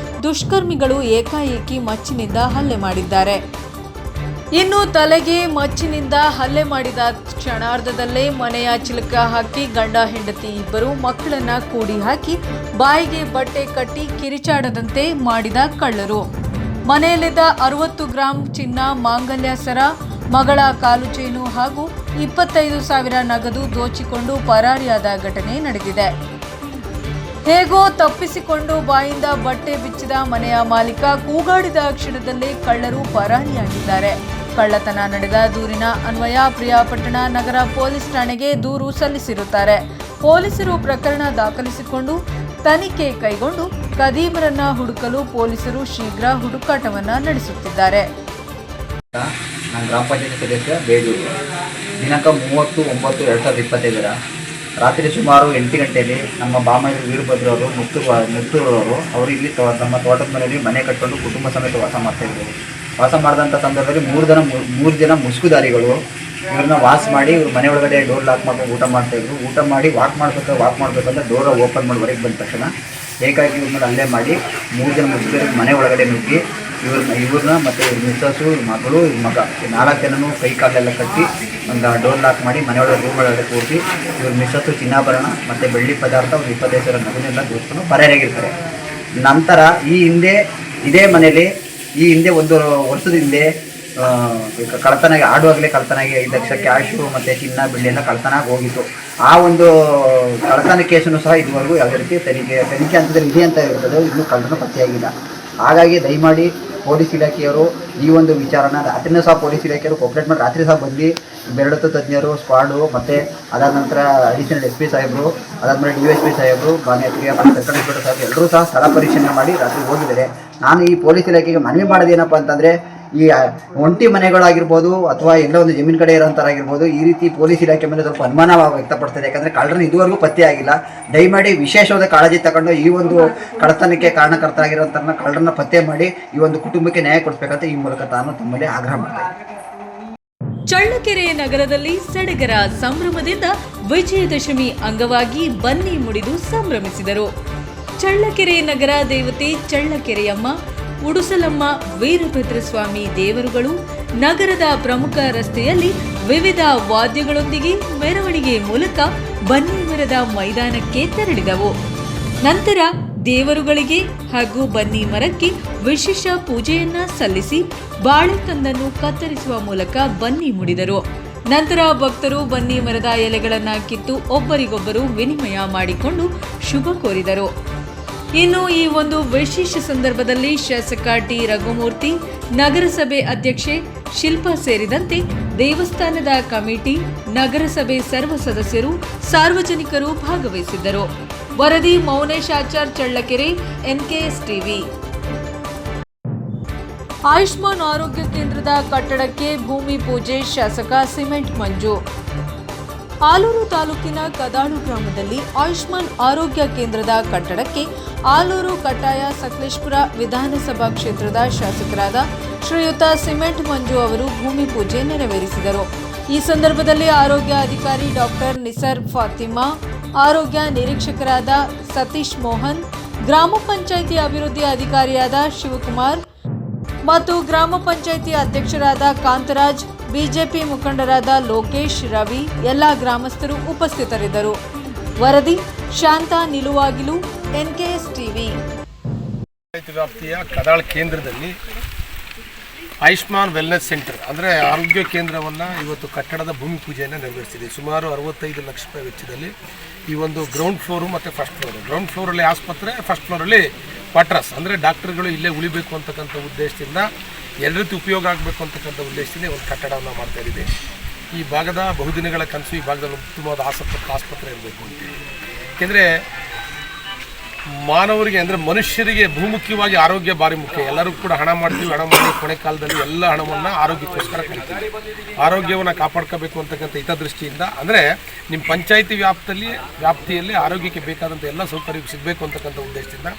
ದುಷ್ಕರ್ಮಿಗಳು ಏಕಾಏಕಿ ಮಚ್ಚಿನಿಂದ ಹಲ್ಲೆ ಮಾಡಿದ್ದಾರೆ. ಇನ್ನು ತಲೆಗೆ ಮಚ್ಚಿನಿಂದ ಹಲ್ಲೆ ಮಾಡಿದ ಕ್ಷಣಾರ್ಧದಲ್ಲೇ ಮನೆಯ ಚಿಲಕ ಹಾಕಿ ಗಂಡ ಹೆಂಡತಿ ಇಬ್ಬರು ಮಕ್ಕಳನ್ನ ಕೂಡಿ ಹಾಕಿ ಬಾಯಿಗೆ ಬಟ್ಟೆ ಕಟ್ಟಿ ಕಿರಿಚಾಡದಂತೆ ಮಾಡಿದ ಕಳ್ಳರು. ಮನೆಯಲ್ಲಿದ್ದ 60 ಗ್ರಾಂ ಚಿನ್ನ, ಮಾಂಗಲ್ಯ ಸರ, ಮಗಳ ಕಾಲು ಚೈನು ಹಾಗೂ 25,000 ನಗದು ದೋಚಿಕೊಂಡು ಪರಾರಿಯಾದ ಘಟನೆ ನಡೆದಿದೆ. ಹೇಗೋ ತಪ್ಪಿಸಿಕೊಂಡು ಬಾಯಿಂದ ಬಟ್ಟೆ ಬಿಚ್ಚಿದ ಮನೆಯ ಮಾಲೀಕ ಕೂಗಾಡಿದ ಕ್ಷಣದಲ್ಲೇ ಕಳ್ಳರು ಪರಾರಿಯಾಗಿದ್ದಾರೆ. ಕಳ್ಳತನ ನಡೆದ ದೂರಿನ ಅನ್ವಯ ಪ್ರಿಯಾಪಟ್ಟಣ ನಗರ ಪೊಲೀಸ್ ಠಾಣೆಗೆ ದೂರು ಸಲ್ಲಿಸಿರುತ್ತಾರೆ. ಪೊಲೀಸರು ಪ್ರಕರಣ ದಾಖಲಿಸಿಕೊಂಡು ತನಿಖೆ ಕೈಗೊಂಡು ಕದೀಮರನ್ನ ಹುಡುಕಲು ಪೊಲೀಸರು ಶೀಘ್ರ ಹುಡುಕಾಟವನ್ನ ನಡೆಸುತ್ತಿದ್ದಾರೆ. ನಾನು ಗ್ರಾಮ ಪಂಚಾಯತ್ ಸದಸ್ಯ ಬೇಡೂರು. ದಿನಾಂಕ 30/9/2025 ರಾತ್ರಿ ಸುಮಾರು 8 ಗಂಟೆಯಲ್ಲಿ ನಮ್ಮ ಬಾಮೈದರು ವೀರಭದ್ರವರು ಮುತ್ತೂರವರು ಅವರು ಇಲ್ಲಿ ತಮ್ಮ ತೋಟದ ಮನೆಯಲ್ಲಿ ಮನೆ ಕಟ್ಟಿಕೊಂಡು ಕುಟುಂಬ ಸಮೇತ ವಾಸ ಮಾಡ್ತಾಯಿದ್ರು. ವಾಸ ಮಾಡಿದಂಥ ಸಂದರ್ಭದಲ್ಲಿ ಮೂರು ಜನ ಮುಸುಕುದಾರಿಗಳು ಇವ್ರನ್ನ ವಾಸ್ ಮಾಡಿ ಇವ್ರ ಮನೆ ಒಳಗಡೆ ಡೋರ್ ಲಾಕ್ ಮಾಡ್ಕೊಂಡು ಊಟ ಮಾಡ್ತಾಯಿದ್ರು. ಊಟ ಮಾಡಿ ವಾಕ್ ಮಾಡಬೇಕಂತ ಡೋರ ಓಪನ್ ಮಾಡಿ ಹೊರಗೆ ಬಂದ ತಕ್ಷಣ ಏಕಾಗಿ ಇವ್ರ ಮೇಲೆ ಹಲ್ಲೆ ಮಾಡಿ 3 ಜನ ಮುಸುಕರಿಗೆ ಮನೆ ಒಳಗಡೆ ನುಗ್ಗಿ ಇವ್ರನ್ನ ಮತ್ತು ಇವ್ರ ಮಿಸ್ಸಸ್ಸು, ಇವ್ರ ಮಗಳು, ಇವ್ರ ಮಗ 4 ಜನನೂ ಕೈ ಕಾಲೆಲ್ಲ ಕಟ್ಟಿ ಒಂದು ಡೋರ್ ಲಾಕ್ ಮಾಡಿ ಮನೆಯೊಳಗೆ ರೂಮ್ ಒಳಗಡೆ ಕೂರಿಸಿ ಇವ್ರ ಮಿಸ್ಸಸ್ಸು ಚಿನ್ನಾಭರಣ ಮತ್ತು ಬೆಳ್ಳಿ ಪದಾರ್ಥ ಒಂದು 25,000 ನಗದನ್ನೆಲ್ಲ ದೋಚ್ಕೊಂಡು ಪರಾರಿಯಾಗಿರ್ತಾರೆ. ನಂತರ ಇದೇ ಮನೇಲಿ ಈ ಹಿಂದೆ 1 ವರ್ಷದ ಹಿಂದೆ ಕಳ್ತನಾಗಿ ಆಡುವಾಗಲೇ ಕಳ್ತನಾಗಿ 5 ಲಕ್ಷ ಕ್ಯಾಶು ಮತ್ತು ಚಿನ್ನ, ಬೆಳ್ಳಿ ಎಲ್ಲ ಕಳ್ತನಾಗಿ ಹೋಗಿತ್ತು. ಆ ಒಂದು ಕಳ್ತನ ಕೇಸನ್ನು ಸಹ ಇದುವರೆಗೂ ಯಾವುದೇ ರೀತಿ ತನಿಖೆ ಹಂತದಲ್ಲಿ ಇದೆ ಅಂತ ಇರ್ತದೆ, ಇನ್ನೂ ಕಳ್ಳತನ ಪತ್ತೆಯಾಗಿಲ್ಲ. ಹಾಗಾಗಿ ದಯಮಾಡಿ ಪೊಲೀಸ್ ಇಲಾಖೆಯವರು ಈ ಒಂದು ವಿಚಾರನ ರಾತ್ರಿನೂ ಸಹ ಪೊಲೀಸ್ ಇಲಾಖೆಯವರು ಕೋಆಪರೇಟ್ ಮಾಡಿ ರಾತ್ರಿ ಸಹ ಬಂದು ಬೆರಳತ್ತು ತಜ್ಞರು, ಸ್ಕ್ವಾಡು ಮತ್ತು ಅದಾದ ನಂತರ ಅಡಿಷನಲ್ SP ಸಾಹೇಬರು, ಅದಾದಮೇಲೆ DSP ಸಾಹೇಬರು, ಸರ್ಕಾರಿ ಇನ್ಸ್ಪೆಕ್ಟರ್ ಸಾಹೇಬರು ಎಲ್ಲರೂ ಸಹ ಸ್ಥಳ ಪರಿಶೀಲನೆ ಮಾಡಿ ರಾತ್ರಿ ಹೋಗಿದ್ದಾರೆ. ನಾನು ಈ ಪೊಲೀಸ್ ಇಲಾಖೆಗೆ ಮನವಿ ಮಾಡೋದೇನಪ್ಪ ಅಂತಂದರೆ, ಈ ಒಂಟಿ ಮನೆಗಳಾಗಿರ್ಬೋದು ಅಥವಾ ಎಲ್ಲ ಒಂದು ಜಮೀನು ಕಡೆ ಇರೋಂಥರಾಗಿರ್ಬೋದು, ಈ ರೀತಿ ಪೊಲೀಸ್ ಇಲಾಖೆ ಮೇಲೆ ಸ್ವಲ್ಪ ಅನುಮಾನ ವ್ಯಕ್ತಪಡ್ತದೆ. ಯಾಕಂದರೆ ಕಳ್ಳರನ್ನು ಇದುವರೆಗೂ ಪತ್ತೆ ಆಗಿಲ್ಲ. ದಯಮಾಡಿ ವಿಶೇಷವಾದ ಕಾಳಜಿ ತಗೊಂಡು ಈ ಒಂದು ಕಳ್ಳತನಕ್ಕೆ ಕಾರಣಕರ್ತರಾಗಿರೋಂಥವ್ರನ್ನ ಕಳ್ಳರನ್ನ ಪತ್ತೆ ಮಾಡಿ ಈ ಒಂದು ಕುಟುಂಬಕ್ಕೆ ನ್ಯಾಯ ಕೊಡಿಸ್ಬೇಕಂತ ಈ ಮೂಲಕ ನಾನು ತಮ್ಮಲ್ಲಿ ಆಗ್ರಹ ಮಾಡ್ತೇನೆ. ಚಳ್ಳಕೆರೆ ನಗರದಲ್ಲಿ ಸಡಗರ ಸಂಭ್ರಮದಿಂದ ವಿಜಯದಶಮಿ ಅಂಗವಾಗಿ ಬನ್ನಿ ಮುಡಿದು ಸಂಭ್ರಮಿಸಿದರು. ಚಳ್ಳಕೆರೆ ನಗರ ದೇವತೆ ಚಳ್ಳಕೆರೆಯಮ್ಮ, ಉಡುಸಲಮ್ಮ, ವೀರಭದ್ರಸ್ವಾಮಿ ದೇವರುಗಳು ನಗರದ ಪ್ರಮುಖ ರಸ್ತೆಯಲ್ಲಿ ವಿವಿಧ ವಾದ್ಯಗಳೊಂದಿಗೆ ಮೆರವಣಿಗೆ ಮೂಲಕ ಬನ್ನಿ ಮರದ ಮೈದಾನಕ್ಕೆ ತೆರಳಿದವು. ನಂತರ ದೇವರುಗಳಿಗೆ ಹಾಗೂ ಬನ್ನಿ ಮರಕ್ಕೆ ವಿಶೇಷ ಪೂಜೆಯನ್ನ ಸಲ್ಲಿಸಿ ಬಾಳೆಕಂದನ್ನು ಕತ್ತರಿಸುವ ಮೂಲಕ ಬನ್ನಿ ಮುಡಿದರು. ನಂತರ ಭಕ್ತರು ಬನ್ನಿ ಮರದ ಎಲೆಗಳನ್ನು ಕಿತ್ತು ಒಬ್ಬರಿಗೊಬ್ಬರು ವಿನಿಮಯ ಮಾಡಿಕೊಂಡು ಶುಭ ಕೋರಿದರು. ಇನ್ನು ಈ ಒಂದು ವಿಶೇಷ ಸಂದರ್ಭದಲ್ಲಿ ಶಾಸಕ ಟಿ. ರಘುಮೂರ್ತಿ, ನಗರಸಭೆ ಅಧ್ಯಕ್ಷೆ ಶಿಲ್ಪಾ ಸೇರಿದಂತೆ ದೇವಸ್ಥಾನದ ಕಮಿಟಿ, ನಗರಸಭೆ ಸರ್ವ ಸದಸ್ಯರು, ಸಾರ್ವಜನಿಕರು ಭಾಗವಹಿಸಿದ್ದರು. ವರದಿ ಮೌನೇಶಾಚಾರ್, ಚಳ್ಳಕೆರೆ, NKS TV. ಆಯುಷ್ಮಾನ್ ಆರೋಗ್ಯ ಕೇಂದ್ರದ ಕಟ್ಟಡಕ್ಕೆ ಭೂಮಿ ಪೂಜೆ, ಶಾಸಕ ಸಿಮೆಂಟ್ ಮಂಜು. ಆಲೂರು ತಾಲೂಕಿನ ಕದಾಳು ಗ್ರಾಮದಲ್ಲಿ ಆಯುಷ್ಮಾನ್ ಆರೋಗ್ಯ ಕೇಂದ್ರದ ಕಟ್ಟಡಕ್ಕೆ ಆಲೂರು ಕಟ್ಟಾಯ ಸಕಲೇಶ್ಪುರ ವಿಧಾನಸಭಾ ಕ್ಷೇತ್ರದ ಶಾಸಕರಾದ ಶ್ರೀಯುತ ಸಿಮೆಂಟ್ ಮಂಜು ಅವರು ಭೂಮಿ ಪೂಜೆ ನೆರವೇರಿಸಿದರು. ಈ ಸಂದರ್ಭದಲ್ಲಿ ಆರೋಗ್ಯ ಅಧಿಕಾರಿ ಡಾಕ್ಟರ್ ನಿಸರ್ ಫಾತಿಮಾ, ಆರೋಗ್ಯ ನಿರೀಕ್ಷಕರಾದ ಸತೀಶ್ ಮೋಹನ್, ಗ್ರಾಮ ಪಂಚಾಯಿತಿ ಅಭಿವೃದ್ಧಿ ಅಧಿಕಾರಿಯಾದ ಶಿವಕುಮಾರ್ ಮತ್ತು ಗ್ರಾಮ ಪಂಚಾಯಿತಿ ಅಧ್ಯಕ್ಷರಾದ ಕಾಂತರಾಜ್, ಬಿಜೆಪಿ ಮುಖಂಡರಾದ ಲೋಕೇಶ್, ರವಿ, ಎಲ್ಲ ಗ್ರಾಮಸ್ಥರು ಉಪಸ್ಥಿತರಿದ್ದರು. ವರದಿ ಶಾಂತ ನಿಲುವಾಗಿಲು, NKS TV. ವ್ಯಾಪ್ತಿಯ ಕದಾಳ ಕೇಂದ್ರದಲ್ಲಿ ಆಯುಷ್ಮಾನ್ ವೆಲ್ನೆಸ್ ಸೆಂಟರ್ ಅಂದರೆ ಆರೋಗ್ಯ ಕೇಂದ್ರವನ್ನು ಇವತ್ತು ಕಟ್ಟಡದ ಭೂಮಿ ಪೂಜೆಯನ್ನು ನೆರವೇರಿಸಿದೆ. ಸುಮಾರು 65 ಲಕ್ಷ ರೂಪಾಯಿ ವೆಚ್ಚದಲ್ಲಿ ಈ ಒಂದು ಗ್ರೌಂಡ್ ಫ್ಲೋರು ಮತ್ತು ಫಸ್ಟ್ ಫ್ಲೋರು. ಗ್ರೌಂಡ್ ಫ್ಲೋರಲ್ಲಿ ಆಸ್ಪತ್ರೆ, ಫಸ್ಟ್ ಫ್ಲೋರಲ್ಲಿ ಕ್ವಾರ್ಟರ್ಸ್ ಅಂದರೆ ಡಾಕ್ಟರ್ಗಳು ಇಲ್ಲೇ ಉಳಿಬೇಕು ಅಂತಕ್ಕಂಥ ಉದ್ದೇಶದಿಂದ, ಎಲ್ಲ ರೀತಿ ಉಪಯೋಗ ಆಗಬೇಕು ಅಂತಕ್ಕಂಥ ಉದ್ದೇಶದಿಂದ ಒಂದು ಕಟ್ಟಡವನ್ನು ಮಾಡ್ತಾ ಇದ್ದೀವಿ. ಈ ಭಾಗದ ಬಹುದಿನಗಳ ಕನಸು ಈ ಭಾಗದಲ್ಲಿ ಉತ್ತಮವಾದ ಆಸ್ಪತ್ರೆ ಇರಬೇಕು ಅಂತೇಳಿ. ಏಕೆಂದರೆ ಮಾನವರಿಗೆ ಅಂದರೆ ಮನುಷ್ಯರಿಗೆ ಬಹುಮುಖ್ಯವಾಗಿ ಆರೋಗ್ಯ ಭಾರಿ ಮುಖ್ಯ. ಎಲ್ಲರೂ ಕೂಡ ಹಣ ಮಾಡ್ತೀವಿ, ಹಣ ಮಾಡಿ ಕೊನೆ ಕಾಲದಲ್ಲಿ ಎಲ್ಲ ಹಣವನ್ನು ಆರೋಗ್ಯಕ್ಕೋಸ್ಕರ ಕಳಿತೀವಿ. ಆರೋಗ್ಯವನ್ನು ಕಾಪಾಡ್ಕೋಬೇಕು ಅಂತಕ್ಕಂಥ ಹಿತದೃಷ್ಟಿಯಿಂದ ಅಂದರೆ ನಿಮ್ಮ ಪಂಚಾಯಿತಿ ವ್ಯಾಪ್ತಿಯಲ್ಲಿ ಆರೋಗ್ಯಕ್ಕೆ ಬೇಕಾದಂಥ ಎಲ್ಲ ಸೌಕರ್ಯ ಸಿಗಬೇಕು ಅಂತಕ್ಕಂಥ ಉದ್ದೇಶದಿಂದ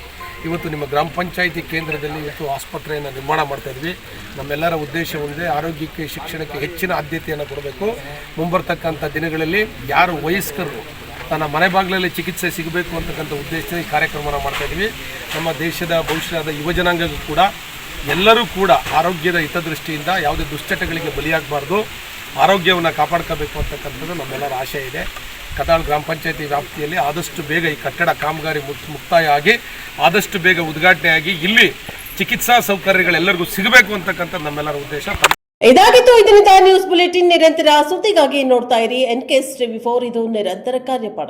ಇವತ್ತು ನಿಮ್ಮ ಗ್ರಾಮ ಪಂಚಾಯಿತಿ ಕೇಂದ್ರದಲ್ಲಿ ಇವತ್ತು ಆಸ್ಪತ್ರೆಯನ್ನು ನಿರ್ಮಾಣ ಮಾಡ್ತಾಯಿದ್ವಿ. ನಮ್ಮೆಲ್ಲರ ಉದ್ದೇಶ ಒಂದೇ, ಆರೋಗ್ಯಕ್ಕೆ ಶಿಕ್ಷಣಕ್ಕೆ ಹೆಚ್ಚಿನ ಆದ್ಯತೆಯನ್ನು ಕೊಡಬೇಕು. ಮುಂಬರ್ತಕ್ಕಂಥ ದಿನಗಳಲ್ಲಿ ಯಾರು ವಯಸ್ಕರು ತನ್ನ ಮನೆ ಬಾಗಿಲಲ್ಲಿ ಚಿಕಿತ್ಸೆ ಸಿಗಬೇಕು ಅಂತಕ್ಕಂಥ ಉದ್ದೇಶದಿಂದ ಈ ಕಾರ್ಯಕ್ರಮವನ್ನು ಮಾಡ್ತಾಯಿದ್ವಿ. ನಮ್ಮ ದೇಶದ ಭವಿಷ್ಯದ ಯುವಜನಾಂಗಕ್ಕೂ ಕೂಡ ಎಲ್ಲರೂ ಕೂಡ ಆರೋಗ್ಯದ ಹಿತದೃಷ್ಟಿಯಿಂದ ಯಾವುದೇ ದುಶ್ಚಟಗಳಿಗೆ ಬಲಿಯಾಗಬಾರ್ದು, ಆರೋಗ್ಯವನ್ನು ಕಾಪಾಡ್ಕೋಬೇಕು ಅಂತಕ್ಕಂಥದ್ದು ನಮ್ಮೆಲ್ಲರ ಆಶಯ ಇದೆ. ಕದಾಳ್ ಗ್ರಾಮ ಪಂಚಾಯತಿ ವ್ಯಾಪ್ತಿಯಲ್ಲಿ ಆದಷ್ಟು ಬೇಗ ಈ ಕಟ್ಟಡ ಕಾಮಗಾರಿ ಮುಕ್ತಾಯ ಆಗಿ ಆದಷ್ಟು ಬೇಗ ಉದ್ಘಾಟನೆ ಆಗಿ ಇಲ್ಲಿ ಚಿಕಿತ್ಸಾ ಸೌಕರ್ಯಗಳೆಲ್ಲರಿಗೂ ಸಿಗಬೇಕು ಅಂತಕ್ಕಂಥ ನಮ್ಮೆಲ್ಲರ ಉದ್ದೇಶ. ಇದಾಗಿತ್ತು ಇದರಿಂದ ನ್ಯೂಸ್ ಬುಲೆಟಿನ್. ನಿರಂತರ ಸುದ್ದಿಗಾಗಿ ನೋಡ್ತಾ ಇರಿ NKS TV4, ಇದು ನಿರಂತರ ಕಾರ್ಯಪಡ.